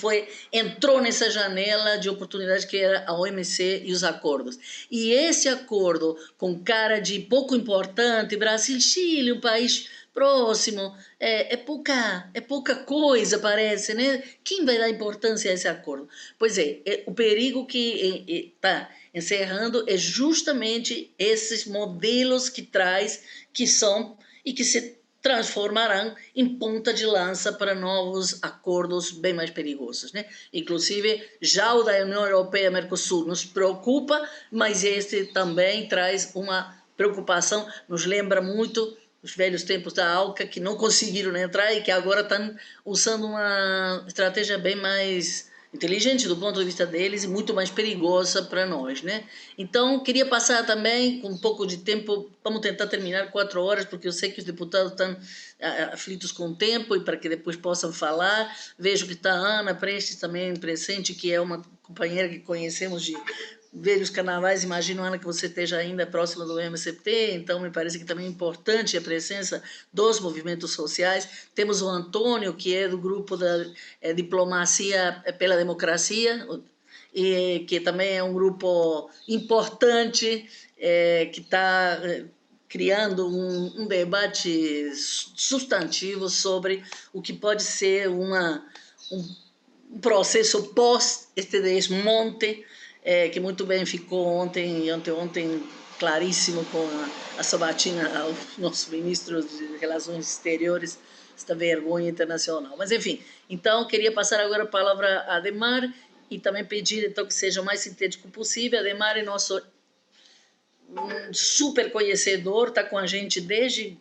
entrou nessa janela de oportunidade que era a OMC e os acordos. E esse acordo, com cara de pouco importante, Brasil-Chile, um país próximo, é pouca coisa, parece, né? Quem vai dar importância a esse acordo? Pois o perigo que está encerrando é justamente esses modelos que traz, que são e que se transformarão em ponta de lança para novos acordos bem mais perigosos, né? Inclusive, já o da União Europeia-Mercosul nos preocupa, mas este também traz uma preocupação, nos lembra muito os velhos tempos da ALCA, que não conseguiram entrar e que agora estão usando uma estratégia bem mais inteligente do ponto de vista deles e muito mais perigosa para nós, né? Então, queria passar também com um pouco de tempo, vamos tentar terminar 4 horas, porque eu sei que os deputados estão aflitos com o tempo e para que depois possam falar. Vejo que está a Ana Prestes também presente, que é uma companheira que conhecemos de velhos carnavais. Imagino, Ana, que você esteja ainda próxima do MCT, então me parece que também é importante a presença dos movimentos sociais. Temos o Antônio, que é do grupo da Diplomacia pela Democracia, e que também é um grupo importante, que está criando um debate substantivo sobre o que pode ser um processo pós este desmonte, que muito bem ficou ontem e anteontem claríssimo com a sabatina ao nosso ministro de Relações Exteriores, esta vergonha internacional. Mas, enfim, então, queria passar agora a palavra a Ademar e também pedir então que seja o mais sintético possível. Ademar é nosso super conhecedor, está com a gente desde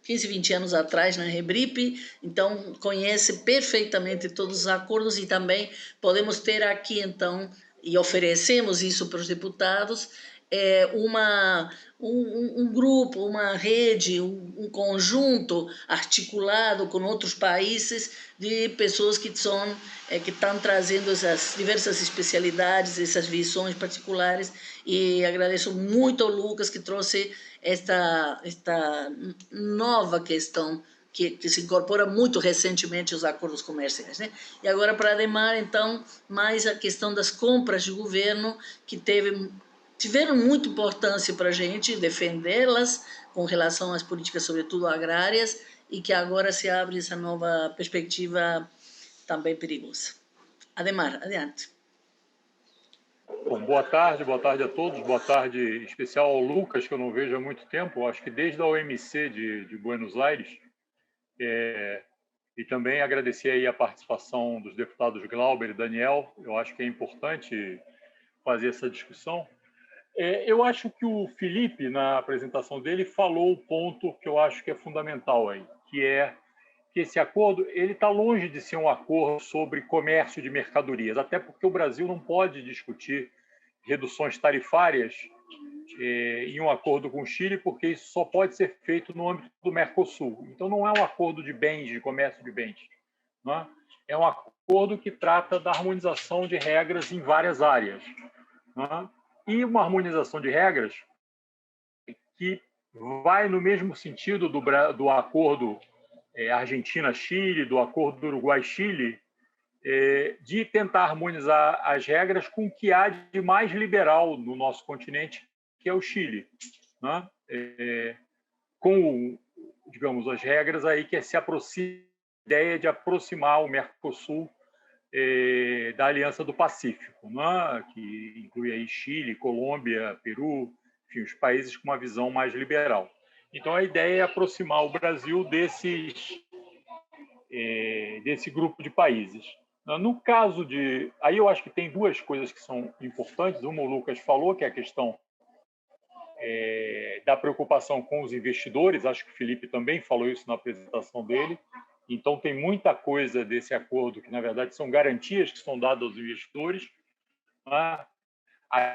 15, 20 anos atrás na Rebrip, então conhece perfeitamente todos os acordos e também podemos ter aqui, então, e oferecemos isso para os deputados, um grupo, uma rede, um conjunto articulado com outros países de pessoas que estão trazendo essas diversas especialidades, essas visões particulares, e agradeço muito ao Lucas que trouxe esta nova questão que se incorpora muito recentemente aos acordos comerciais, né? E agora, para Ademar, então, mais a questão das compras de governo, que tiveram muita importância para a gente defendê-las com relação às políticas, sobretudo agrárias, e que agora se abre essa nova perspectiva também perigosa. Ademar, adiante. Bom, boa tarde a todos, boa tarde em especial ao Lucas, que eu não vejo há muito tempo, acho que desde a OMC de Buenos Aires, e também agradecer aí a participação dos deputados Glauber e Daniel. Eu acho que é importante fazer essa discussão. Eu acho que o Felipe, na apresentação dele, falou o ponto que eu acho que é fundamental aí, que é que esse acordo ele está longe de ser um acordo sobre comércio de mercadorias, até porque o Brasil não pode discutir reduções tarifárias em um acordo com o Chile, porque isso só pode ser feito no âmbito do Mercosul. Então, não é um acordo de bens, de comércio de bens. Não é? É um acordo que trata da harmonização de regras em várias áreas. Não é? E uma harmonização de regras que vai no mesmo sentido do acordo Argentina-Chile, do acordo Uruguai-Chile, de tentar harmonizar as regras com o que há de mais liberal no nosso continente, que é o Chile, né? Com, digamos, as regras aí que se aproxima a ideia de aproximar o Mercosul da Aliança do Pacífico, né? Que inclui aí Chile, Colômbia, Peru, enfim, os países com uma visão mais liberal. Então, a ideia é aproximar o Brasil desse grupo de países. No caso de... Aí eu acho que tem duas coisas que são importantes. Uma, o Lucas falou, que é a questão da preocupação com os investidores. Acho que o Felipe também falou isso na apresentação dele. Então, tem muita coisa desse acordo que, na verdade, são garantias que são dadas aos investidores. A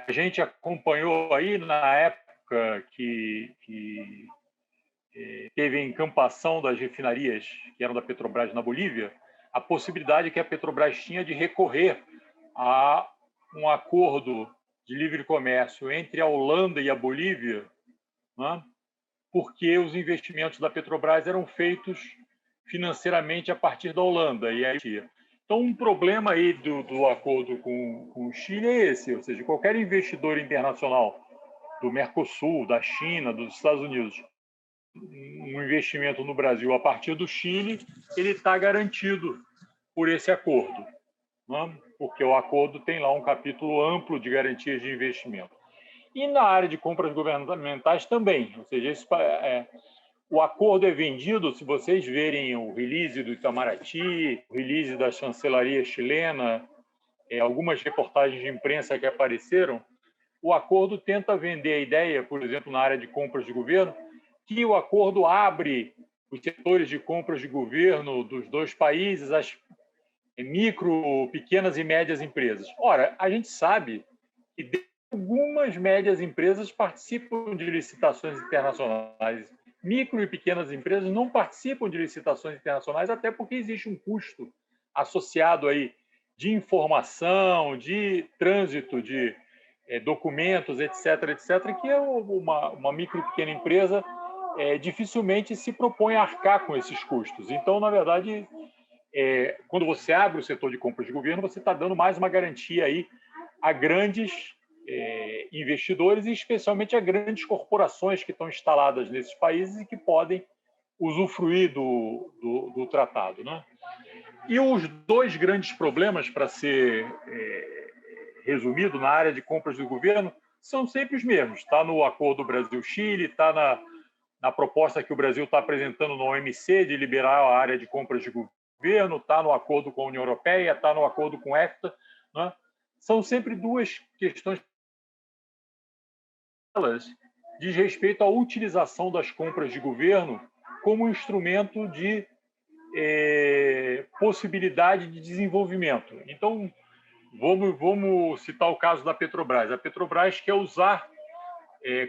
gente acompanhou aí, na época que teve a encampação das refinarias que eram da Petrobras na Bolívia, a possibilidade que a Petrobras tinha de recorrer a um acordo de livre comércio entre a Holanda e a Bolívia, né? Porque os investimentos da Petrobras eram feitos financeiramente a partir da Holanda. E aí, então, um problema aí do acordo com o Chile é esse, ou seja, qualquer investidor internacional do Mercosul, da China, dos Estados Unidos, um investimento no Brasil a partir do Chile, ele está garantido por esse acordo, né? Porque o acordo tem lá um capítulo amplo de garantias de investimento. E na área de compras governamentais também, ou seja, o acordo é vendido, se vocês verem o release do Itamaraty, o release da chancelaria chilena, algumas reportagens de imprensa que apareceram, o acordo tenta vender a ideia, por exemplo, na área de compras de governo, que o acordo abre os setores de compras de governo dos dois países às micro, pequenas e médias empresas. Ora, a gente sabe que algumas médias empresas participam de licitações internacionais. Micro e pequenas empresas não participam de licitações internacionais, até porque existe um custo associado aí de informação, de trânsito de documentos, etc., que uma micro e pequena empresa dificilmente se propõe a arcar com esses custos. Então, na verdade, quando você abre o setor de compras de governo, você está dando mais uma garantia aí a grandes investidores e especialmente a grandes corporações que estão instaladas nesses países e que podem usufruir do tratado, né? E os dois grandes problemas, para ser resumido, na área de compras do governo, são sempre os mesmos. Está no acordo Brasil-Chile, está na proposta que o Brasil está apresentando no OMC de liberar a área de compras de governo, está no acordo com a União Europeia, está no acordo com o EFTA, né? São sempre duas questões diz respeito à utilização das compras de governo como instrumento de possibilidade de desenvolvimento. Então, vamos citar o caso da Petrobras. A Petrobras quer usar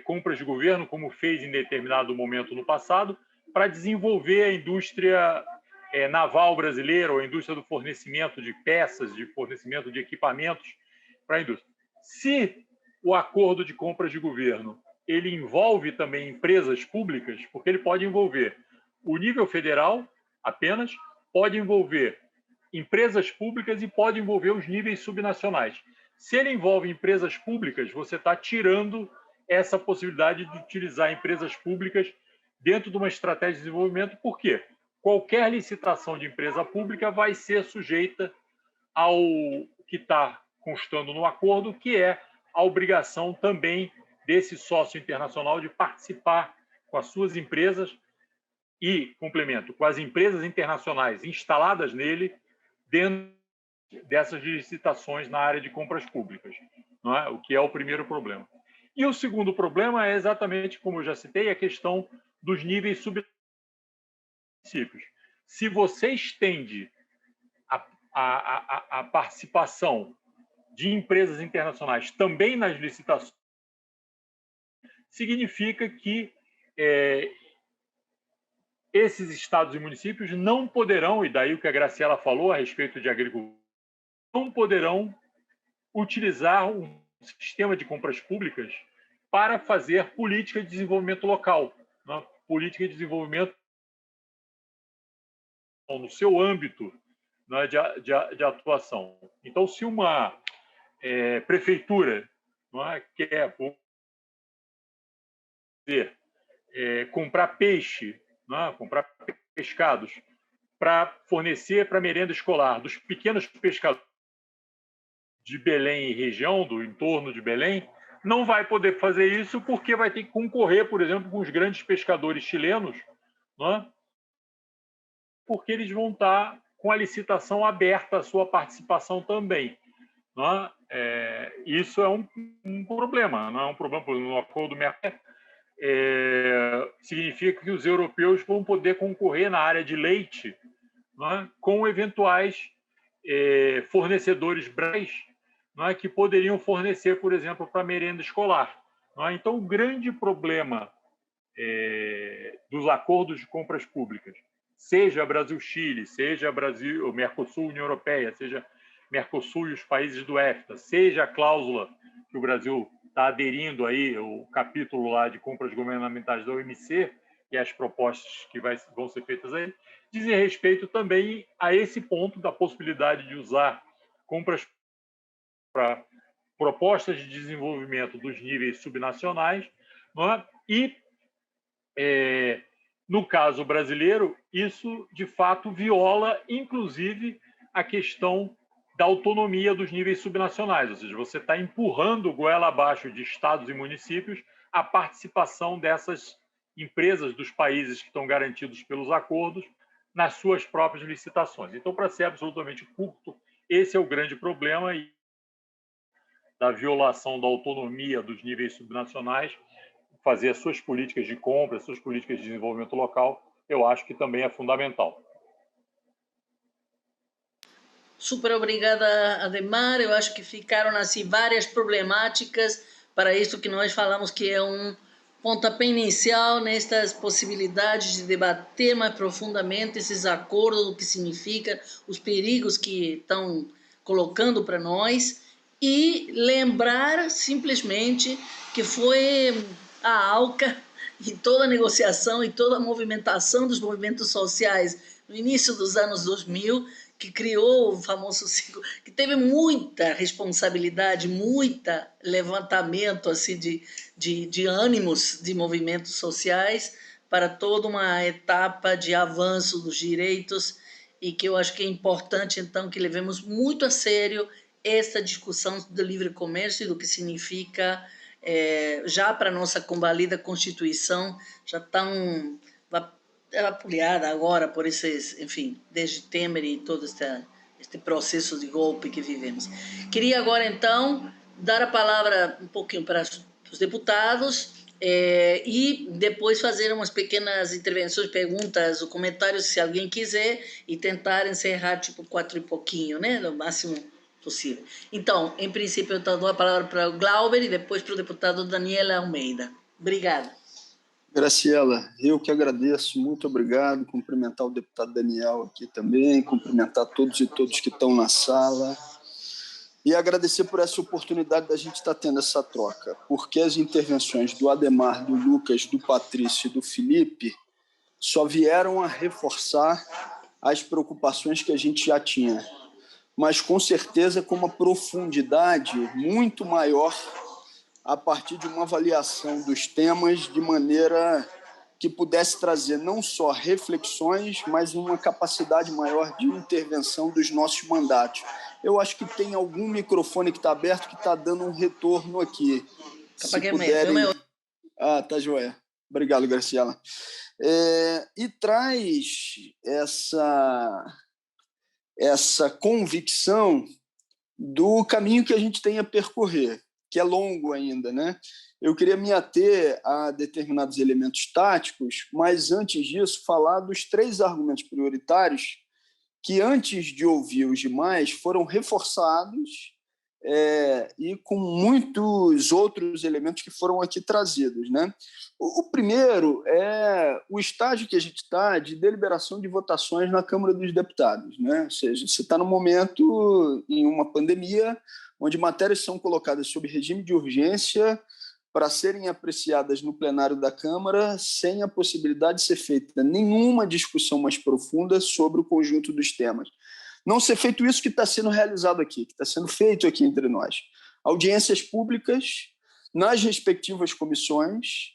compras de governo, como fez em determinado momento no passado, para desenvolver a indústria naval brasileira ou a indústria do fornecimento de peças, de fornecimento de equipamentos para a indústria. Se o acordo de compras de governo ele envolve também empresas públicas, porque ele pode envolver o nível federal apenas, pode envolver empresas públicas e pode envolver os níveis subnacionais. Se ele envolve empresas públicas, você está tirando essa possibilidade de utilizar empresas públicas dentro de uma estratégia de desenvolvimento. Por quê? Qualquer licitação de empresa pública vai ser sujeita ao que está constando no acordo, que é a obrigação também desse sócio internacional de participar com as suas empresas e, complemento, com as empresas internacionais instaladas nele dentro dessas licitações na área de compras públicas, não é? O que é o primeiro problema. E o segundo problema é exatamente, como eu já citei, a questão dos níveis submunicípios. Se você estende a participação de empresas internacionais também nas licitações, significa que esses estados e municípios não poderão, e daí o que a Graciela falou a respeito de agricultura, não poderão utilizar um sistema de compras públicas para fazer política de desenvolvimento local, né? Política de desenvolvimento no seu âmbito, né, de atuação. Então, se uma prefeitura, não é, quer comprar peixe, não é, comprar pescados para fornecer para merenda escolar dos pequenos pescadores de Belém e região, do entorno de Belém, não vai poder fazer isso porque vai ter que concorrer, por exemplo, com os grandes pescadores chilenos, não é? Porque eles vão estar com a licitação aberta à sua participação também. Não é? Isso é um problema, não é um problema no acordo Mercosul. Significa que os europeus vão poder concorrer na área de leite, não é? Com eventuais fornecedores brasileiros, não é? Que poderiam fornecer, por exemplo, para merenda escolar. Não é? Então, o grande problema dos acordos de compras públicas, seja Brasil-Chile, seja Brasil, Mercosul, União Europeia, seja Mercosul e os países do EFTA, seja a cláusula que o Brasil está aderindo aí, o capítulo lá de compras governamentais da OMC e as propostas que vão ser feitas aí, dizem respeito também a esse ponto da possibilidade de usar compras para propostas de desenvolvimento dos níveis subnacionais, não é? E, no caso brasileiro, isso, de fato, viola, inclusive, a questão da autonomia dos níveis subnacionais, ou seja, você está empurrando goela abaixo de estados e municípios a participação dessas empresas dos países que estão garantidos pelos acordos nas suas próprias licitações. Então, para ser absolutamente curto, esse é o grande problema da violação da autonomia dos níveis subnacionais, fazer as suas políticas de compra, as suas políticas de desenvolvimento local, eu acho que também é fundamental. Super obrigada, Ademar. Eu acho que ficaram assim várias problemáticas para isso que nós falamos que é um pontapé inicial nestas possibilidades de debater mais profundamente esses acordos, o que significa, os perigos que estão colocando para nós e lembrar simplesmente que foi a ALCA e toda a negociação e toda a movimentação dos movimentos sociais no início dos anos 2000 que criou o famoso ciclo, que teve muita responsabilidade, muita levantamento assim, de ânimos de movimentos sociais para toda uma etapa de avanço dos direitos e que eu acho que é importante, então, que levemos muito a sério essa discussão do livre comércio e do que significa, já para a nossa convalida Constituição, já tão apoiada agora por esses, enfim, desde Temer e todo este processo de golpe que vivemos. Queria agora, então, dar a palavra um pouquinho para os deputados e depois fazer umas pequenas intervenções, perguntas ou comentários, se alguém quiser, e tentar encerrar, tipo, 4 e pouquinho, né? No máximo possível. Então, em princípio, eu dou a palavra para o Glauber e depois para o deputado Daniel Almeida. Obrigada. Graciela, eu que agradeço, muito obrigado, cumprimentar o deputado Daniel aqui também, cumprimentar todos e todas que estão na sala e agradecer por essa oportunidade da gente estar tendo essa troca, porque as intervenções do Ademar, do Lucas, do Patrício e do Felipe só vieram a reforçar as preocupações que a gente já tinha, mas com certeza com uma profundidade muito maior a partir de uma avaliação dos temas de maneira que pudesse trazer não só reflexões, mas uma capacidade maior de intervenção dos nossos mandatos. Eu acho que tem algum microfone que está aberto que está dando um retorno aqui. Se puderem... Ah, tá joia. Obrigado, Graciela. E traz essa convicção do caminho que a gente tem a percorrer, que é longo ainda, né? Eu queria me ater a determinados elementos táticos, mas antes disso falar dos 3 argumentos prioritários que, antes de ouvir os demais, foram reforçados e com muitos outros elementos que foram aqui trazidos, né? O primeiro é o estágio que a gente está de deliberação de votações na Câmara dos Deputados, né? Ou seja, você está no momento em uma pandemia onde matérias são colocadas sob regime de urgência para serem apreciadas no plenário da Câmara sem a possibilidade de ser feita nenhuma discussão mais profunda sobre o conjunto dos temas. Não ser feito isso que está sendo realizado aqui, que está sendo feito aqui entre nós. Audiências públicas nas respectivas comissões,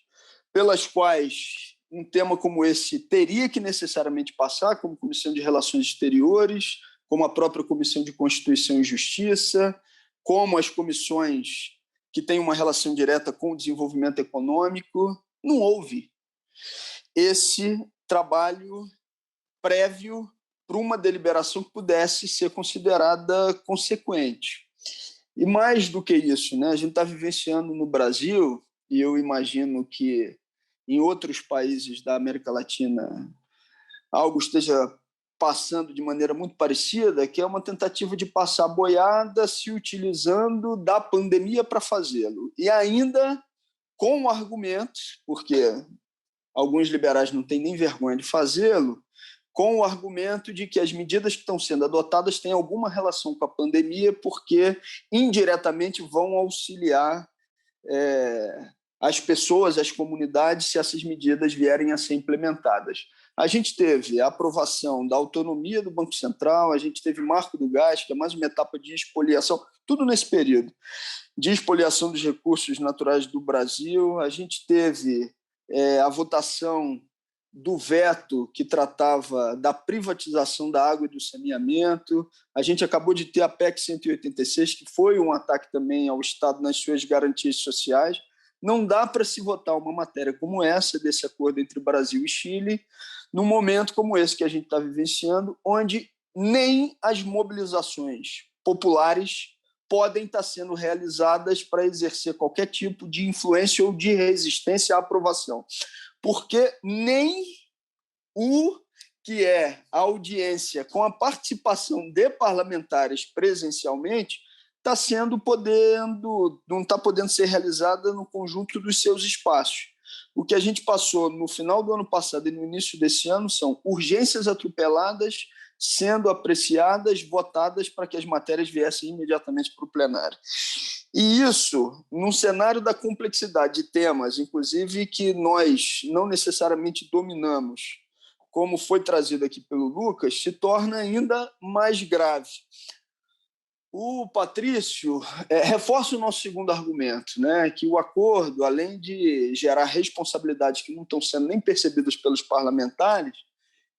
pelas quais um tema como esse teria que necessariamente passar, como Comissão de Relações Exteriores, como a própria Comissão de Constituição e Justiça, como as comissões que têm uma relação direta com o desenvolvimento econômico. Não houve esse trabalho prévio para uma deliberação que pudesse ser considerada consequente. E mais do que isso, né, a gente está vivenciando no Brasil, e eu imagino que em outros países da América Latina algo esteja passando de maneira muito parecida, que é uma tentativa de passar boiada se utilizando da pandemia para fazê-lo. E ainda com argumentos, porque alguns liberais não têm nem vergonha de fazê-lo, com o argumento de que as medidas que estão sendo adotadas têm alguma relação com a pandemia, porque indiretamente vão auxiliar as pessoas, as comunidades, se essas medidas vierem a ser implementadas. A gente teve a aprovação da autonomia do Banco Central, a gente teve marco do gás, que é mais uma etapa de expoliação, tudo nesse período, de expoliação dos recursos naturais do Brasil. A gente teve a votação do veto que tratava da privatização da água e do saneamento. A gente acabou de ter a PEC 186, que foi um ataque também ao Estado nas suas garantias sociais. Não dá para se votar uma matéria como essa, desse acordo entre Brasil e Chile, num momento como esse que a gente está vivenciando, onde nem as mobilizações populares podem estar sendo realizadas para exercer qualquer tipo de influência ou de resistência à aprovação. Porque nem o que é a audiência com a participação de parlamentares presencialmente não está podendo ser realizada no conjunto dos seus espaços. O que a gente passou no final do ano passado e no início desse ano são urgências atropeladas sendo apreciadas, votadas para que as matérias viessem imediatamente para o plenário. E isso, num cenário da complexidade de temas, inclusive que nós não necessariamente dominamos, como foi trazido aqui pelo Lucas, se torna ainda mais grave. O Patrício reforça o nosso segundo argumento, né, que o acordo, além de gerar responsabilidades que não estão sendo nem percebidas pelos parlamentares,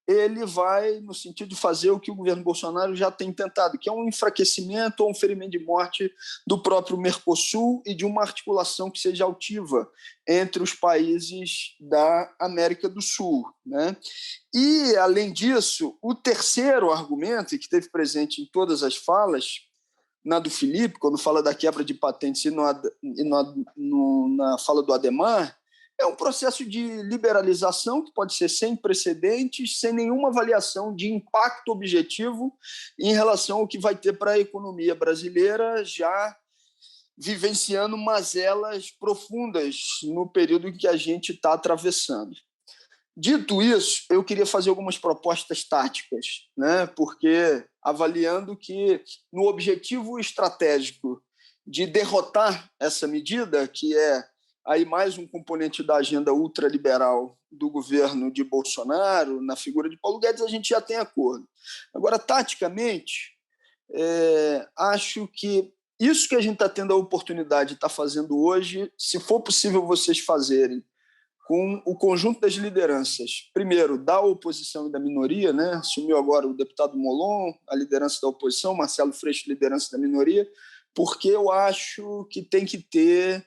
ele vai no sentido de fazer o que o governo Bolsonaro já tem tentado, que é um enfraquecimento ou um ferimento de morte do próprio Mercosul e de uma articulação que seja altiva entre os países da América do Sul, né? E, além disso, o terceiro argumento, que esteve presente em todas as falas, na do Felipe, quando fala da quebra de patentes e na fala do Adhemar, é um processo de liberalização que pode ser sem precedentes, sem nenhuma avaliação de impacto objetivo em relação ao que vai ter para a economia brasileira, já vivenciando mazelas profundas no período em que a gente está atravessando. Dito isso, eu queria fazer algumas propostas táticas, né? Porque avaliando que no objetivo estratégico de derrotar essa medida, que é aí mais um componente da agenda ultraliberal do governo de Bolsonaro, na figura de Paulo Guedes, a gente já tem acordo. Agora, taticamente, acho que isso que a gente está tendo a oportunidade de estar fazendo hoje, se for possível vocês fazerem com o conjunto das lideranças, primeiro, da oposição e da minoria, né? Assumiu agora o deputado Molon, a liderança da oposição, Marcelo Freixo, liderança da minoria, porque eu acho que tem que ter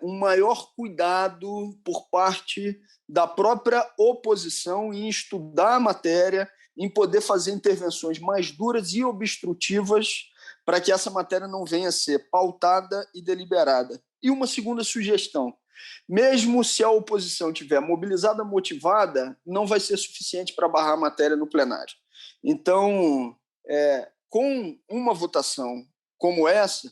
um maior cuidado por parte da própria oposição em estudar a matéria, em poder fazer intervenções mais duras e obstrutivas para que essa matéria não venha a ser pautada e deliberada. E uma segunda sugestão: mesmo se a oposição estiver mobilizada, motivada, não vai ser suficiente para barrar a matéria no plenário. Então, com uma votação como essa,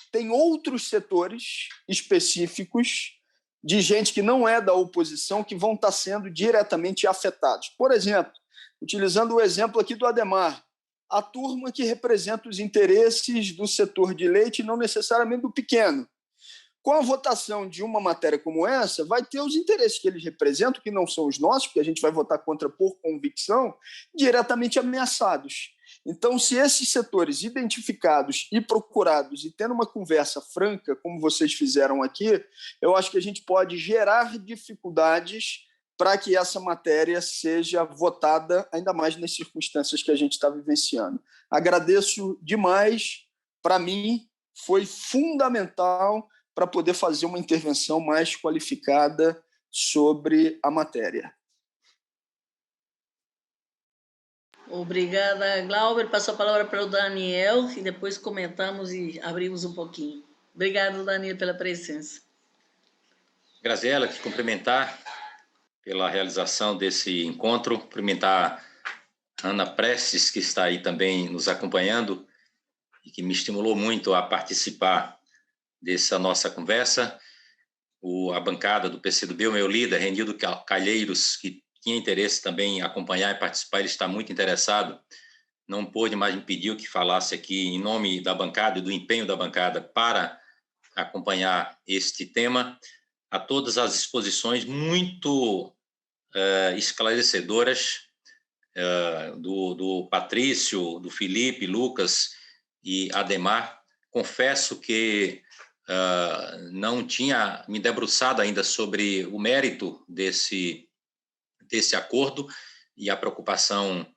tem outros setores específicos de gente que não é da oposição que vão estar sendo diretamente afetados. Por exemplo, utilizando o exemplo aqui do Adhemar, a turma que representa os interesses do setor de leite, não necessariamente do pequeno. Com a votação de uma matéria como essa, vai ter os interesses que eles representam, que não são os nossos, porque a gente vai votar contra por convicção, diretamente ameaçados. Então, se esses setores identificados e procurados e tendo uma conversa franca, como vocês fizeram aqui, eu acho que a gente pode gerar dificuldades para que essa matéria seja votada, ainda mais nas circunstâncias que a gente está vivenciando. Agradeço demais. Para mim, foi fundamental para poder fazer uma intervenção mais qualificada sobre a matéria. Obrigada, Glauber. Passo a palavra para o Daniel e depois comentamos e abrimos um pouquinho. Obrigado, Daniel, pela presença. Graziela, te cumprimentar pela realização desse encontro, cumprimentar a Ana Prestes, que está aí também nos acompanhando e que me estimulou muito a participar dessa nossa conversa. A bancada do PCdoB, o meu líder, Renildo Calheiros, que tinha interesse também em acompanhar e participar, ele está muito interessado, não pôde mais impedir que falasse aqui em nome da bancada e do empenho da bancada para acompanhar este tema, a todas as exposições muito esclarecedoras do Patrício, do Felipe, Lucas e Ademar. Confesso que não tinha me debruçado ainda sobre o mérito desse acordo, e a preocupação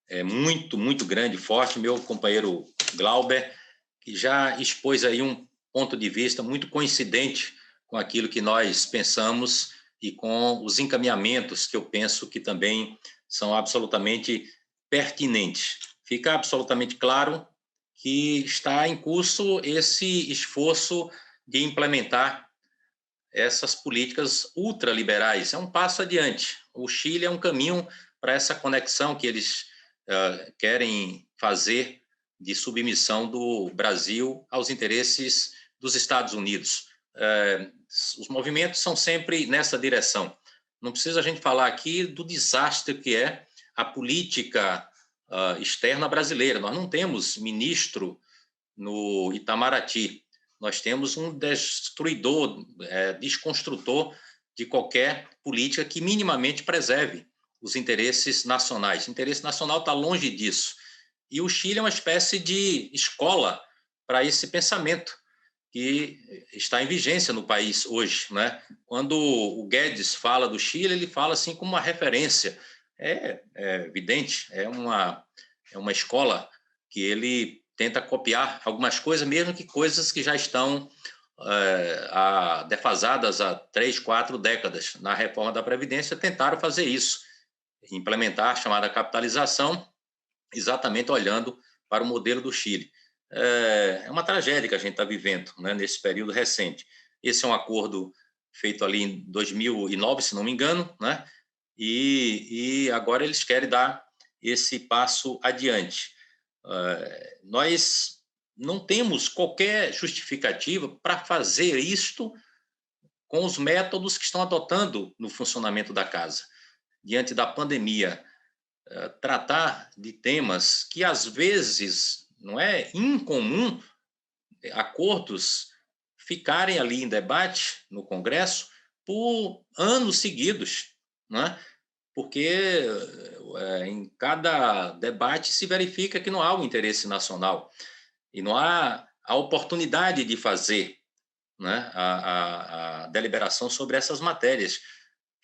é muito, muito grande, forte. Meu companheiro Glauber, que já expôs aí um ponto de vista muito coincidente com aquilo que nós pensamos e com os encaminhamentos que eu penso que também são absolutamente pertinentes. Fica absolutamente claro que está em curso esse esforço de implementar essas políticas ultraliberais. É um passo adiante. O Chile é um caminho para essa conexão que eles querem fazer de submissão do Brasil aos interesses dos Estados Unidos. Os movimentos são sempre nessa direção. Não precisa a gente falar aqui do desastre que é a política externa brasileira. Nós não temos ministro no Itamaraty. Nós temos um destruidor, desconstrutor de qualquer política que minimamente preserve os interesses nacionais. O interesse nacional está longe disso. E o Chile é uma espécie de escola para esse pensamento que está em vigência no país hoje, né? Quando o Guedes fala do Chile, ele fala assim como uma referência. É evidente, é uma escola que ele tenta copiar algumas coisas, mesmo que coisas que já estão defasadas há 3, 4 décadas. Na reforma da Previdência, tentaram fazer isso, implementar a chamada capitalização, exatamente olhando para o modelo do Chile. É uma tragédia que a gente está vivendo, né, nesse período recente. Esse é um acordo feito ali em 2009, se não me engano, né? E agora eles querem dar esse passo adiante. Nós não temos qualquer justificativa para fazer isto com os métodos que estão adotando no funcionamento da casa. Diante da pandemia, tratar de temas que, às vezes, não é incomum acordos ficarem ali em debate no Congresso por anos seguidos, não é? Porque em cada debate se verifica que não há o interesse nacional e não há a oportunidade de fazer, né, a deliberação sobre essas matérias.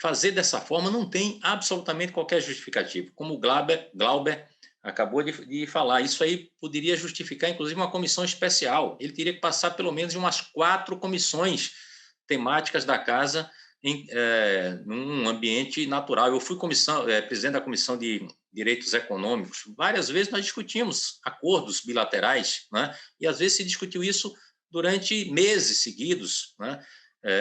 Fazer dessa forma não tem absolutamente qualquer justificativa. Como o Glauber acabou de falar, isso aí poderia justificar, inclusive, uma comissão especial. Ele teria que passar pelo menos umas 4 comissões temáticas da casa num ambiente natural. Eu fui presidente da Comissão de Direitos Econômicos. Várias vezes nós discutimos acordos bilaterais, né? E às vezes se discutiu isso durante meses seguidos, né?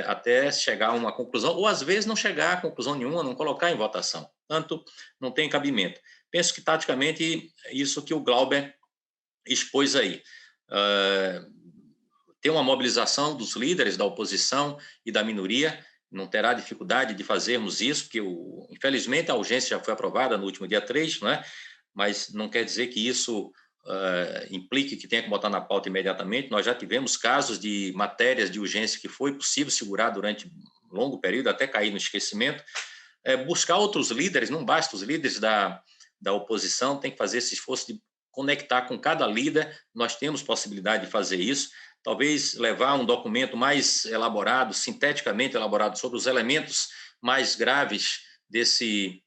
Até chegar a uma conclusão, ou às vezes não chegar a conclusão nenhuma, não colocar em votação. Portanto, não tem cabimento. Penso que, taticamente, isso que o Glauber expôs aí. Tem uma mobilização dos líderes da oposição e da minoria, não terá dificuldade de fazermos isso, porque, infelizmente, a urgência já foi aprovada no último dia 3, né? Mas não quer dizer que isso implique que tenha que botar na pauta imediatamente. Nós já tivemos casos de matérias de urgência que foi possível segurar durante um longo período, até cair no esquecimento. Buscar outros líderes, não basta os líderes da oposição, tem que fazer esse esforço de conectar com cada líder. Nós temos possibilidade de fazer isso. Talvez levar um documento mais elaborado, sinteticamente elaborado, sobre os elementos mais graves desse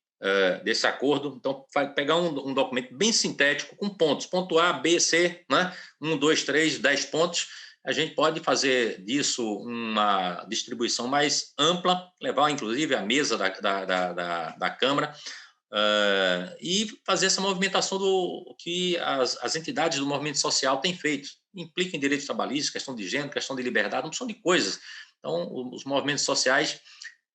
acordo. Então, vai pegar um documento bem sintético, com pontos, ponto A, B, C, né? 1, 2, 3, 10 pontos. A gente pode fazer disso uma distribuição mais ampla, levar, inclusive, à mesa da Câmara, e fazer essa movimentação do que as entidades do movimento social têm feito. Implica em direitos trabalhistas, questão de gênero, questão de liberdade, uma opção de coisas. Então, os movimentos sociais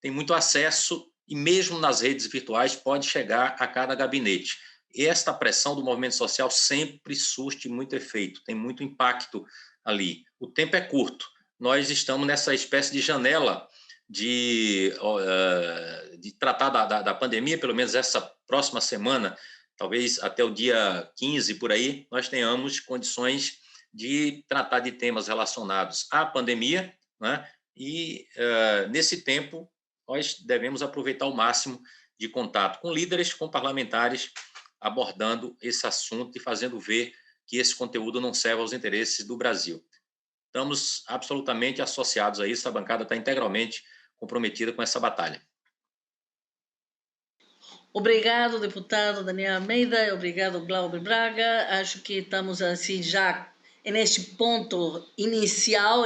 têm muito acesso, e mesmo nas redes virtuais pode chegar a cada gabinete. E esta pressão do movimento social sempre surte muito efeito, tem muito impacto ali. O tempo é curto. Nós estamos nessa espécie de janela de tratar da pandemia, pelo menos essa próxima semana, talvez até o dia 15, por aí, nós tenhamos condições de tratar de temas relacionados à pandemia, né? E, nesse tempo, nós devemos aproveitar o máximo de contato com líderes, com parlamentares, abordando esse assunto e fazendo ver que esse conteúdo não serve aos interesses do Brasil. Estamos absolutamente associados a isso, a bancada está integralmente comprometida com essa batalha. Obrigado, deputado Daniel Almeida, obrigado, Glauber Braga. Acho que estamos assim já neste ponto inicial,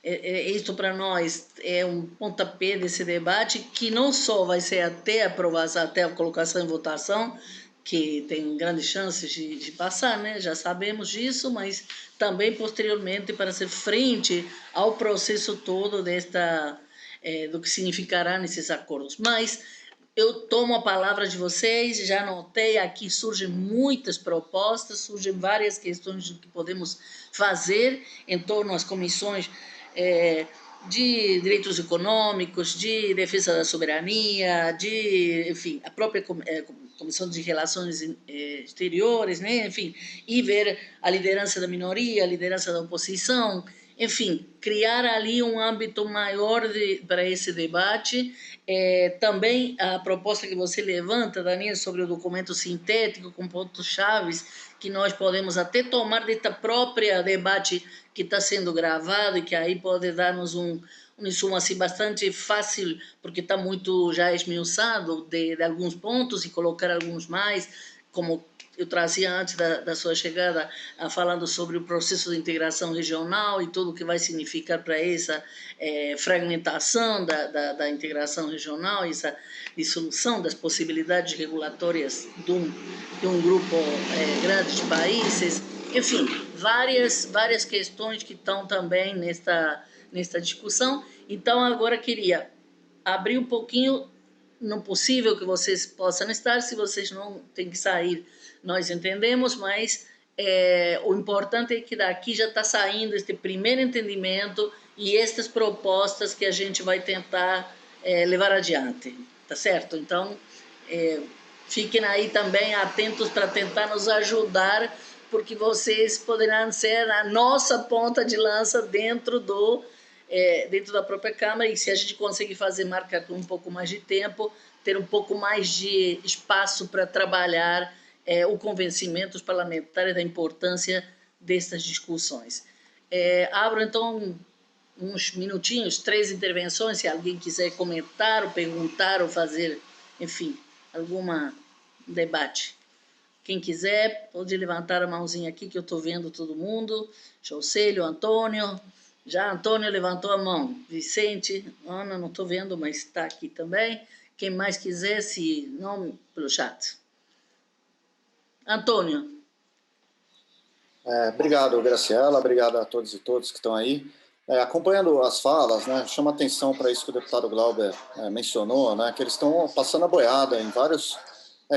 isto para nós é um pontapé desse debate que não só vai ser até a aprovação, até a colocação em votação, que tem grandes chances de passar, né? Já sabemos disso, mas também posteriormente para ser frente ao processo todo do que significará nesses acordos. Mas eu tomo a palavra de vocês, já anotei aqui, surgem muitas propostas, surgem várias questões do que podemos fazer em torno às comissões de direitos econômicos, de defesa da soberania, enfim, a própria Comissão de Relações Exteriores, né? Enfim, e ver a liderança da minoria, a liderança da oposição, enfim, criar ali um âmbito maior para esse debate. Também a proposta que você levanta, Daniel, sobre o documento sintético com pontos-chave, que nós podemos até tomar desta própria debate que está sendo gravado e que aí pode dar-nos um insumo assim, bastante fácil, porque está muito já esmiuçado de alguns pontos e colocar alguns mais, como eu trazia antes da sua chegada, falando sobre o processo de integração regional e tudo o que vai significar para essa fragmentação da integração regional, essa dissolução das possibilidades regulatórias de um grupo grande de países. Enfim, várias questões que estão também nesta discussão. Então, agora queria abrir um pouquinho, no possível que vocês possam estar, se vocês não têm que sair, nós entendemos, mas o importante é que daqui já está saindo este primeiro entendimento e estas propostas que a gente vai tentar levar adiante, tá certo? Então, fiquem aí também atentos para tentar nos ajudar, porque vocês poderão ser a nossa ponta de lança dentro da própria Câmara, e se a gente conseguir fazer marcar com um pouco mais de tempo, ter um pouco mais de espaço para trabalhar o convencimento dos parlamentares da importância dessas discussões. Abro, então, uns minutinhos, 3 intervenções, se alguém quiser comentar, ou perguntar, ou fazer, enfim, algum debate. Quem quiser, pode levantar a mãozinha aqui, que eu estou vendo todo mundo. Jocélio, Antônio. Já Antônio levantou a mão. Vicente, Ana, não estou vendo, mas está aqui também. Quem mais quiser, se não, pelo chat. Antônio. Obrigado, Graciela. Obrigado a todos e todas que estão aí. Acompanhando as falas, né, chama atenção para isso que o deputado Glauber mencionou, né, que eles estão passando a boiada em vários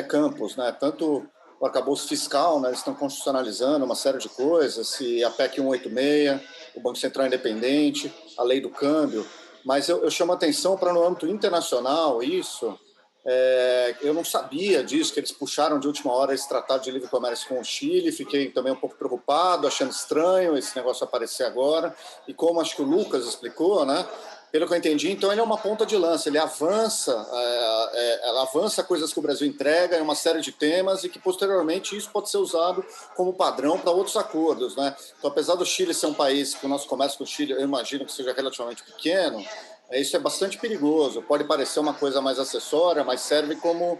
campos, né, tanto o arcabouço fiscal, né, eles estão constitucionalizando uma série de coisas, a PEC 186, o Banco Central Independente, a lei do câmbio, mas eu chamo atenção para, no âmbito internacional, isso, eu não sabia disso, que eles puxaram de última hora esse tratado de livre comércio com o Chile, fiquei também um pouco preocupado, achando estranho esse negócio aparecer agora, e como acho que o Lucas explicou, né, pelo que eu entendi, então ele é uma ponta de lança, ele avança coisas que o Brasil entrega em uma série de temas e que posteriormente isso pode ser usado como padrão para outros acordos, né? Então, apesar do Chile ser um país que o nosso comércio com o Chile, eu imagino que seja relativamente pequeno, isso é bastante perigoso, pode parecer uma coisa mais acessória, mas serve como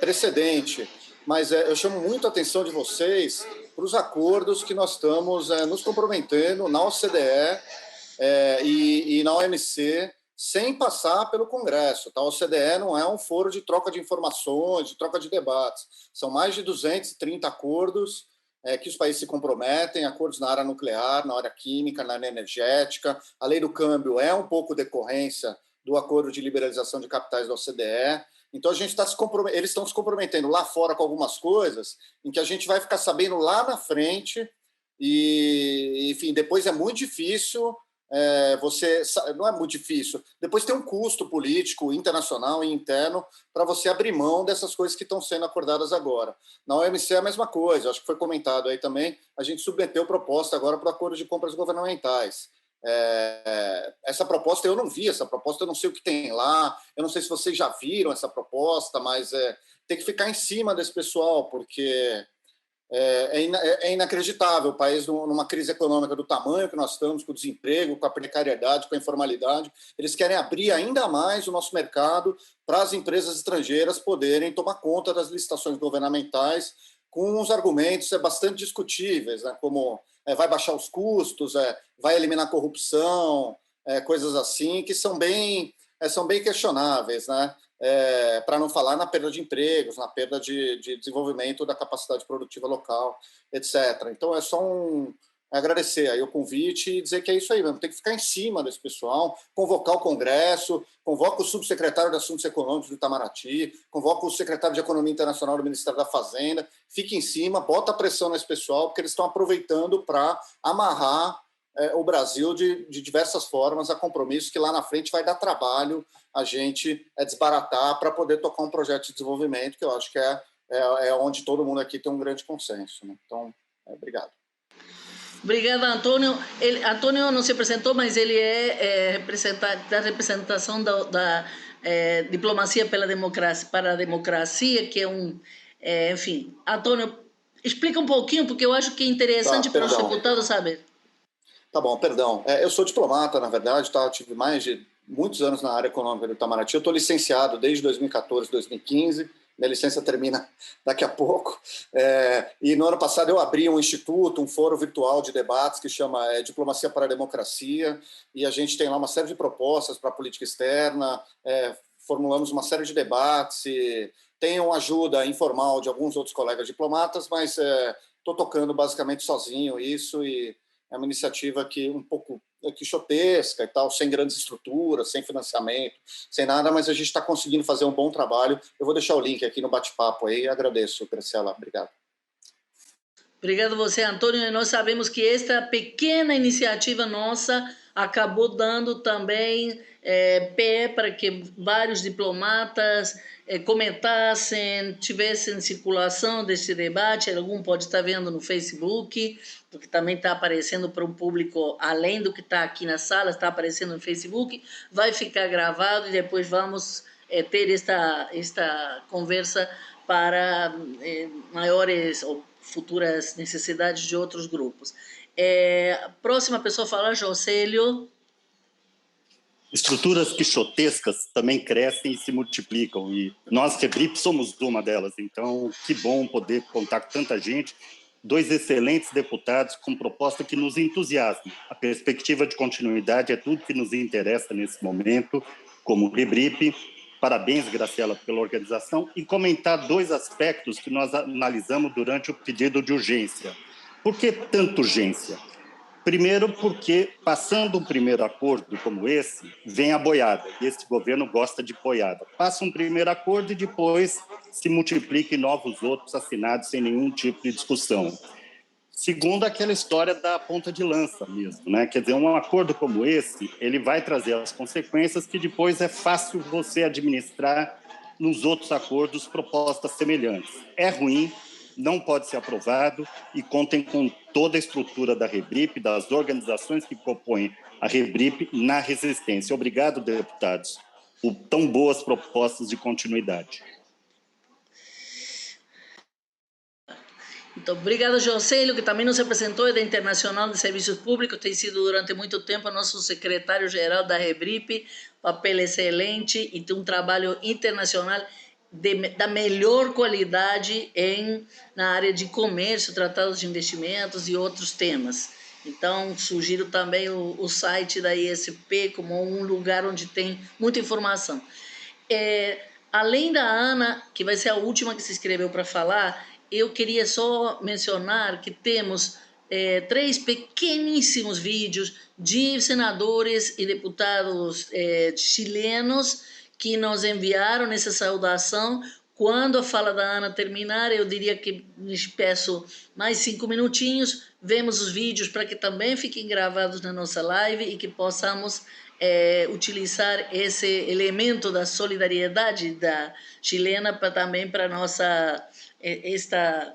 precedente. Mas eu chamo muito a atenção de vocês para os acordos que nós estamos nos comprometendo na OCDE, e na OMC, sem passar pelo Congresso. Tá? A OCDE não é um foro de troca de informações, de troca de debates. São mais de 230 acordos que os países se comprometem, acordos na área nuclear, na área química, na área energética. A lei do câmbio é um pouco decorrência do acordo de liberalização de capitais da OCDE. Então, eles estão se comprometendo lá fora com algumas coisas em que a gente vai ficar sabendo lá na frente e, enfim, depois é muito difícil não é muito difícil. Depois tem um custo político, internacional e interno para você abrir mão dessas coisas que estão sendo acordadas agora. Na OMC é a mesma coisa, acho que foi comentado aí também, a gente submeteu proposta agora para o acordo de compras governamentais. Essa proposta, eu não vi essa proposta, eu não sei o que tem lá, eu não sei se vocês já viram essa proposta, mas tem que ficar em cima desse pessoal, porque é inacreditável o país numa crise econômica do tamanho que nós estamos, com o desemprego, com a precariedade, com a informalidade. Eles querem abrir ainda mais o nosso mercado para as empresas estrangeiras poderem tomar conta das licitações governamentais com uns argumentos bastante discutíveis, né, como vai baixar os custos, vai eliminar a corrupção, coisas assim, que são bem questionáveis, né? Para não falar na perda de empregos, na perda de desenvolvimento da capacidade produtiva local, etc. Então, é só agradecer aí o convite e dizer que é isso aí mesmo, tem que ficar em cima desse pessoal, convocar o Congresso, convoca o subsecretário de Assuntos Econômicos do Itamaraty, convoca o secretário de Economia Internacional do Ministério da Fazenda, fique em cima, bota pressão nesse pessoal, porque eles estão aproveitando para amarrar o Brasil de diversas formas a compromisso que lá na frente vai dar trabalho a gente desbaratar para poder tocar um projeto de desenvolvimento que eu acho que é onde todo mundo aqui tem um grande consenso, né? Então, obrigado. Obrigada, Antônio. Antônio não se apresentou, mas ele é da representação da Diplomacia para a Democracia, que é enfim. Antônio, explica um pouquinho, porque eu acho que é interessante para os deputados saber. Tá bom, perdão. Eu sou diplomata, na verdade, tá? Eu tive mais de muitos anos na área econômica do Itamaraty. Eu estou licenciado desde 2014, 2015. Minha licença termina daqui a pouco. E no ano passado eu abri um instituto, um fórum virtual de debates que chama Diplomacia para a Democracia, e a gente tem lá uma série de propostas para a política externa, formulamos uma série de debates, e tenho ajuda informal de alguns outros colegas diplomatas, mas estou tocando basicamente sozinho isso, e é uma iniciativa que um pouco quixotesca e tal, sem grandes estruturas, sem financiamento, sem nada, mas a gente está conseguindo fazer um bom trabalho. Eu vou deixar o link aqui no bate-papo aí. Agradeço, Graciela. Obrigado. Obrigado você, Antônio. E nós sabemos que esta pequena iniciativa nossa acabou dando também pé para que vários diplomatas comentassem, tivessem circulação desse debate. Algum pode estar vendo no Facebook, porque também está aparecendo para um público, além do que está aqui na sala, está aparecendo no Facebook, vai ficar gravado e depois vamos ter esta conversa para maiores ou futuras necessidades de outros grupos. A próxima pessoa a falar, Jocélio. Estruturas quixotescas também crescem e se multiplicam, e nós, REBRIP, somos uma delas. Então, que bom poder contar com tanta gente, 2 excelentes deputados com proposta que nos entusiasma. A perspectiva de continuidade é tudo que nos interessa nesse momento, como REBRIP. Parabéns, Graciela, pela organização, e comentar 2 aspectos que nós analisamos durante o pedido de urgência. Por que tanta urgência? Primeiro, porque, passando um primeiro acordo como esse, vem a boiada, e esse governo gosta de boiada. Passa um primeiro acordo e depois se multiplica em novos outros assinados sem nenhum tipo de discussão. Segundo, aquela história da ponta de lança mesmo, né? Quer dizer, um acordo como esse, ele vai trazer as consequências que depois é fácil você administrar nos outros acordos propostas semelhantes. É ruim, não pode ser aprovado, e contem com toda a estrutura da REBRIP, das organizações que compõem a REBRIP na resistência. Obrigado, deputados, por tão boas propostas de continuidade. Então, obrigado, Jocélio, que também nos apresentou, é da Internacional de Serviços Públicos, tem sido durante muito tempo nosso secretário-geral da REBRIP, papel excelente e tem um trabalho internacional da melhor qualidade na área de comércio, tratados de investimentos e outros temas. Então, sugiro também o site da ISP como um lugar onde tem muita informação. Além da Ana, que vai ser a última que se inscreveu para falar, eu queria só mencionar que temos 3 pequeníssimos vídeos de senadores e deputados chilenos que nos enviaram nessa saudação Quando a fala da Ana terminar, eu diria que lhes peço mais 5 minutinhos, vemos os vídeos para que também fiquem gravados na nossa live e que possamos utilizar esse elemento da solidariedade da chilena também para nossa esta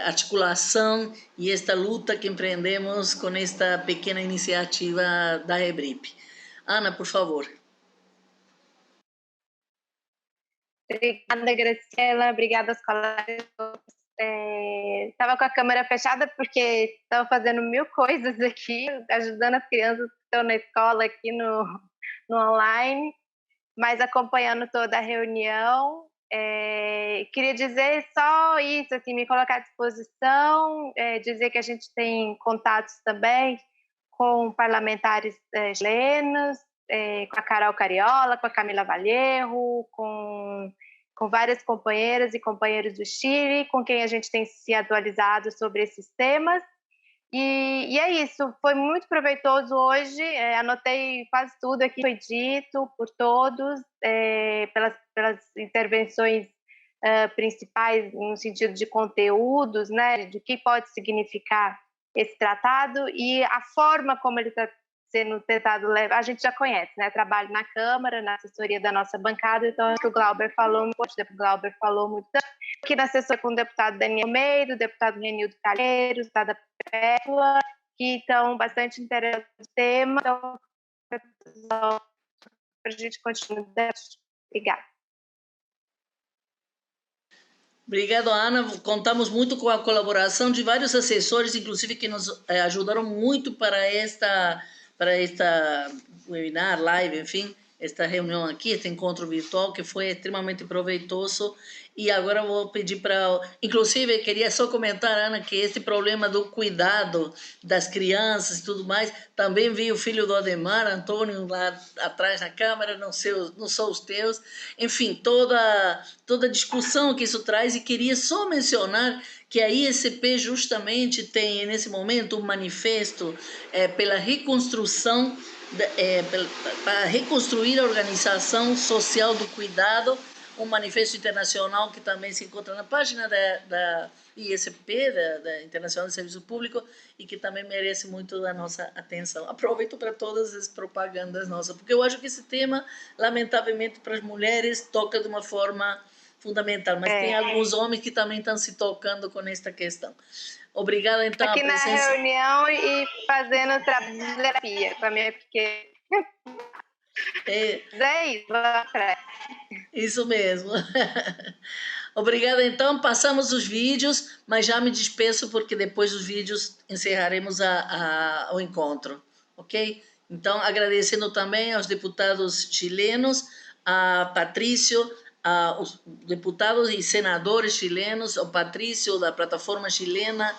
articulação e esta luta que empreendemos com esta pequena iniciativa da Rebrip. Ana, por favor. Obrigada, Graciela. Obrigada aos colegas. Estava com a câmera fechada porque estava fazendo 1000 coisas aqui, ajudando as crianças que estão na escola aqui no online, mas acompanhando toda a reunião. Queria dizer só isso, assim, me colocar à disposição, dizer que a gente tem contatos também com parlamentares chilenos, com a Carol Cariola, com a Camila Vallejo, com várias companheiras e companheiros do Chile, com quem a gente tem se atualizado sobre esses temas. E é isso, foi muito proveitoso hoje, anotei quase tudo aqui que foi dito por todos, pelas intervenções principais no sentido de conteúdos, né, do que pode significar esse tratado e a forma como ele está sendo tentado levar, a gente já conhece, né? Trabalho na Câmara, na assessoria da nossa bancada, então acho que o Glauber falou muito, aqui na assessoria com o deputado Daniel Almeida, o deputado Renildo Calheiro, o deputado Pétula, que estão bastante interessados no tema, então, para a gente continuar. Obrigada. Obrigado, Ana. Contamos muito com a colaboração de vários assessores, inclusive que nos ajudaram muito para esta webinar, live, enfim, esta reunião aqui, este encontro virtual, que foi extremamente proveitoso. E agora eu vou pedir para... Inclusive, queria só comentar, Ana, que esse problema do cuidado das crianças e tudo mais, também veio o filho do Ademar, Antônio, lá atrás na câmera, não só os teus. Enfim, toda a discussão que isso traz, e queria só mencionar que a ISP justamente tem, nesse momento, um manifesto pela reconstrução, para reconstruir a organização social do cuidado, um manifesto internacional que também se encontra na página da ISP, da Internacional de Serviço Público, e que também merece muito da nossa atenção. Aproveito para todas as propagandas nossas, porque eu acho que esse tema, lamentavelmente, para as mulheres, toca de uma forma fundamental, mas tem alguns homens que também estão se tocando com esta questão. Obrigada, então, aqui a presença... na reunião e fazendo trabalho de terapia com a minha pequena. Isso mesmo. Obrigada, então. Passamos os vídeos, mas já me despeço, porque depois dos vídeos encerraremos o encontro, ok? Então, agradecendo também aos deputados chilenos, a Patrício, aos deputados e senadores chilenos, ao Patrício da plataforma chilena,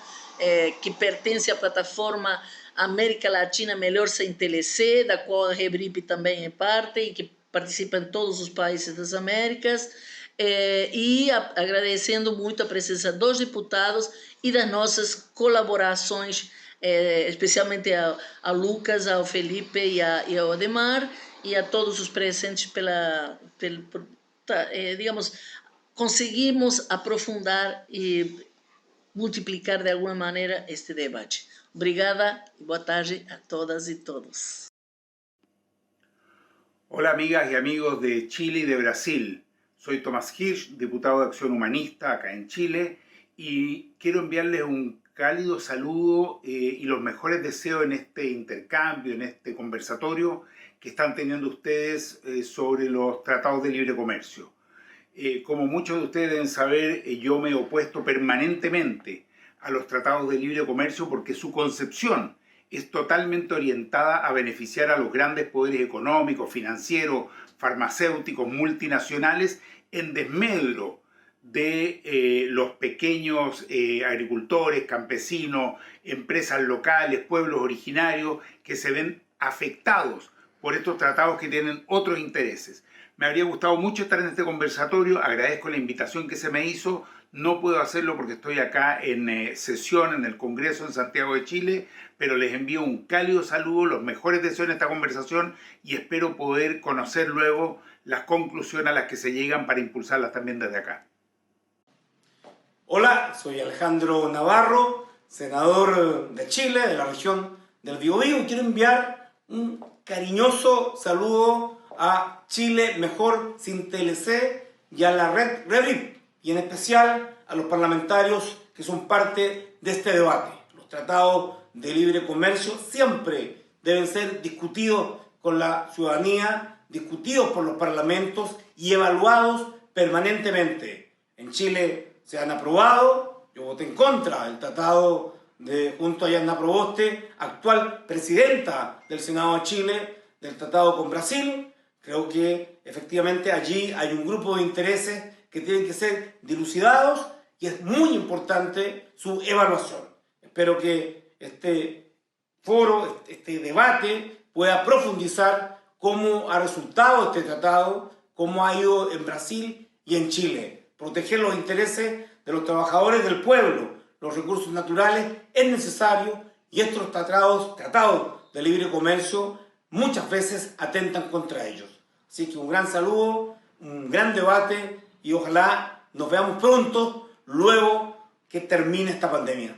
que pertence à plataforma América Latina Melhor Sem TLC, da qual a Rebrip também é parte e que participa em todos os países das Américas, e agradecendo muito a presença dos deputados e das nossas colaborações, especialmente a Lucas, ao Felipe e ao Ademar, e a todos os presentes digamos, conseguimos aprofundar e multiplicar de alguma maneira este debate. Obrigada y buenas tardes a todas y todos. Hola amigas y amigos de Chile y de Brasil. Soy Tomás Hirsch, diputado de Acción Humanista acá en Chile, y quiero enviarles un cálido saludo y los mejores deseos en este intercambio, en este conversatorio que están teniendo ustedes sobre los tratados de libre comercio. Como muchos de ustedes deben saber, yo me he opuesto permanentemente a los tratados de libre comercio porque su concepción es totalmente orientada a beneficiar a los grandes poderes económicos, financieros, farmacéuticos, multinacionales, en desmedro de los pequeños agricultores, campesinos, empresas locales, pueblos originarios que se ven afectados por estos tratados que tienen otros intereses. Me habría gustado mucho estar en este conversatorio, agradezco la invitación que se me hizo, no puedo hacerlo porque estoy acá en sesión en el Congreso en Santiago de Chile, pero les envío un cálido saludo, los mejores deseos en esta conversación y espero poder conocer luego las conclusiones a las que se llegan para impulsarlas también desde acá. Hola, soy Alejandro Navarro, senador de Chile, de la región del Biobío, y quiero enviar un cariñoso saludo a Chile Mejor Sin TLC y a la red REBRIP, y en especial a los parlamentarios que son parte de este debate. Los tratados de libre comercio siempre deben ser discutidos con la ciudadanía, discutidos por los parlamentos y evaluados permanentemente. En Chile se han aprobado, yo voté en contra del tratado junto a Yanna Proboste, actual presidenta del Senado de Chile, del tratado con Brasil. Creo que efectivamente allí hay un grupo de intereses que tienen que ser dilucidados y es muy importante su evaluación. Espero que este foro, este debate, pueda profundizar cómo ha resultado este tratado, cómo ha ido en Brasil y en Chile. Proteger los intereses de los trabajadores del pueblo, los recursos naturales, es necesario, y estos tratados de libre comercio muchas veces atentan contra ellos. Así que un gran saludo, un gran debate, y ojalá nos veamos pronto, luego que termine esta pandemia.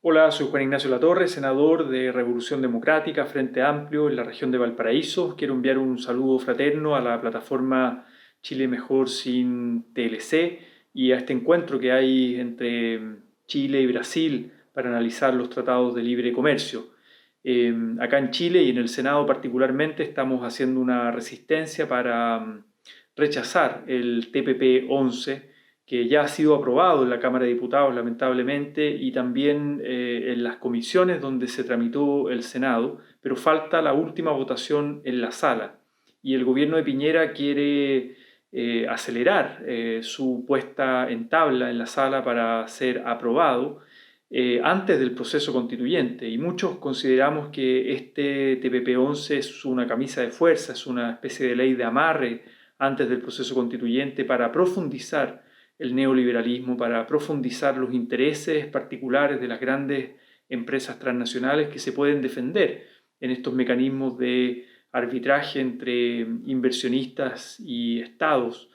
Hola, soy Juan Ignacio Latorre, senador de Revolución Democrática, Frente Amplio, en la región de Valparaíso. Quiero enviar un saludo fraterno a la plataforma Chile Mejor Sin TLC y a este encuentro que hay entre Chile y Brasil para analizar los tratados de libre comercio. Acá en Chile y en el Senado particularmente estamos haciendo una resistencia para rechazar el TPP-11, que ya ha sido aprobado en la Cámara de Diputados, lamentablemente, y también en las comisiones donde se tramitó el Senado, pero falta la última votación en la sala. Y el gobierno de Piñera quiere acelerar su puesta en tabla en la sala para ser aprobado antes del proceso constituyente. Y muchos consideramos que este TPP-11 es una camisa de fuerza, es una especie de ley de amarre antes del proceso constituyente para profundizar el neoliberalismo, para profundizar los intereses particulares de las grandes empresas transnacionales que se pueden defender en estos mecanismos de arbitraje entre inversionistas y estados,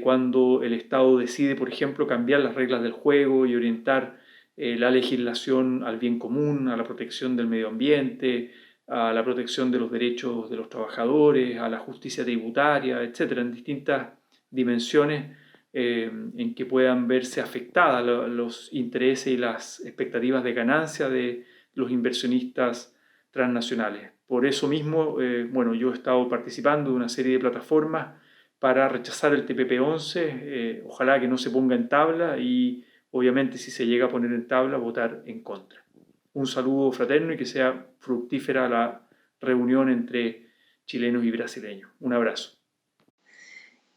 cuando el Estado decide, por ejemplo, cambiar las reglas del juego y orientar la legislación al bien común, a la protección del medio ambiente, a la protección de los derechos de los trabajadores, a la justicia tributaria, etc., en distintas dimensiones en que puedan verse afectadas los intereses y las expectativas de ganancia de los inversionistas transnacionales. Por eso mismo, yo he estado participando de una serie de plataformas para rechazar el TPP-11, ojalá que no se ponga en tabla y obviamente si se llega a poner en tabla, votar en contra. Un saludo fraterno y que sea fructífera la reunião entre chilenos e brasileños. Um abraço.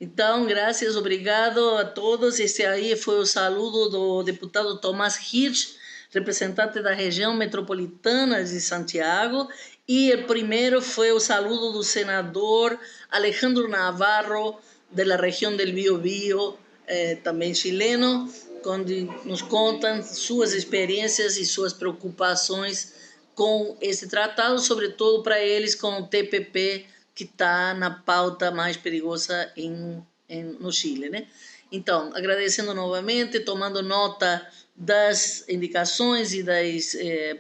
Então, graças, obrigado a todos. Esse aí foi o saludo do deputado Tomás Hirsch, representante da região metropolitana de Santiago, e o primeiro foi o saludo do senador Alejandro Navarro, da região del Biobío, também chileno, onde nos contam suas experiências e suas preocupações com esse tratado, sobretudo para eles com o TPP, que está na pauta mais perigosa no Chile, né? Então, agradecendo novamente, tomando nota das indicações e das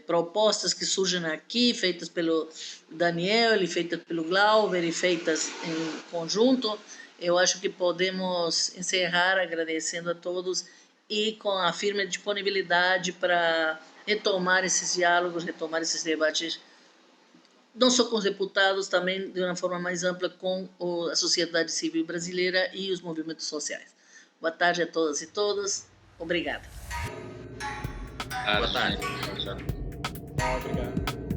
propostas que surgem aqui, feitas pelo Daniel, e feitas pelo Glauber, e feitas em conjunto, eu acho que podemos encerrar agradecendo a todos e com a firme disponibilidade para retomar esses diálogos, retomar esses debates, não só com os deputados, também de uma forma mais ampla com a sociedade civil brasileira e os movimentos sociais. Boa tarde a todas e todos. Obrigada. Boa tarde. Obrigado.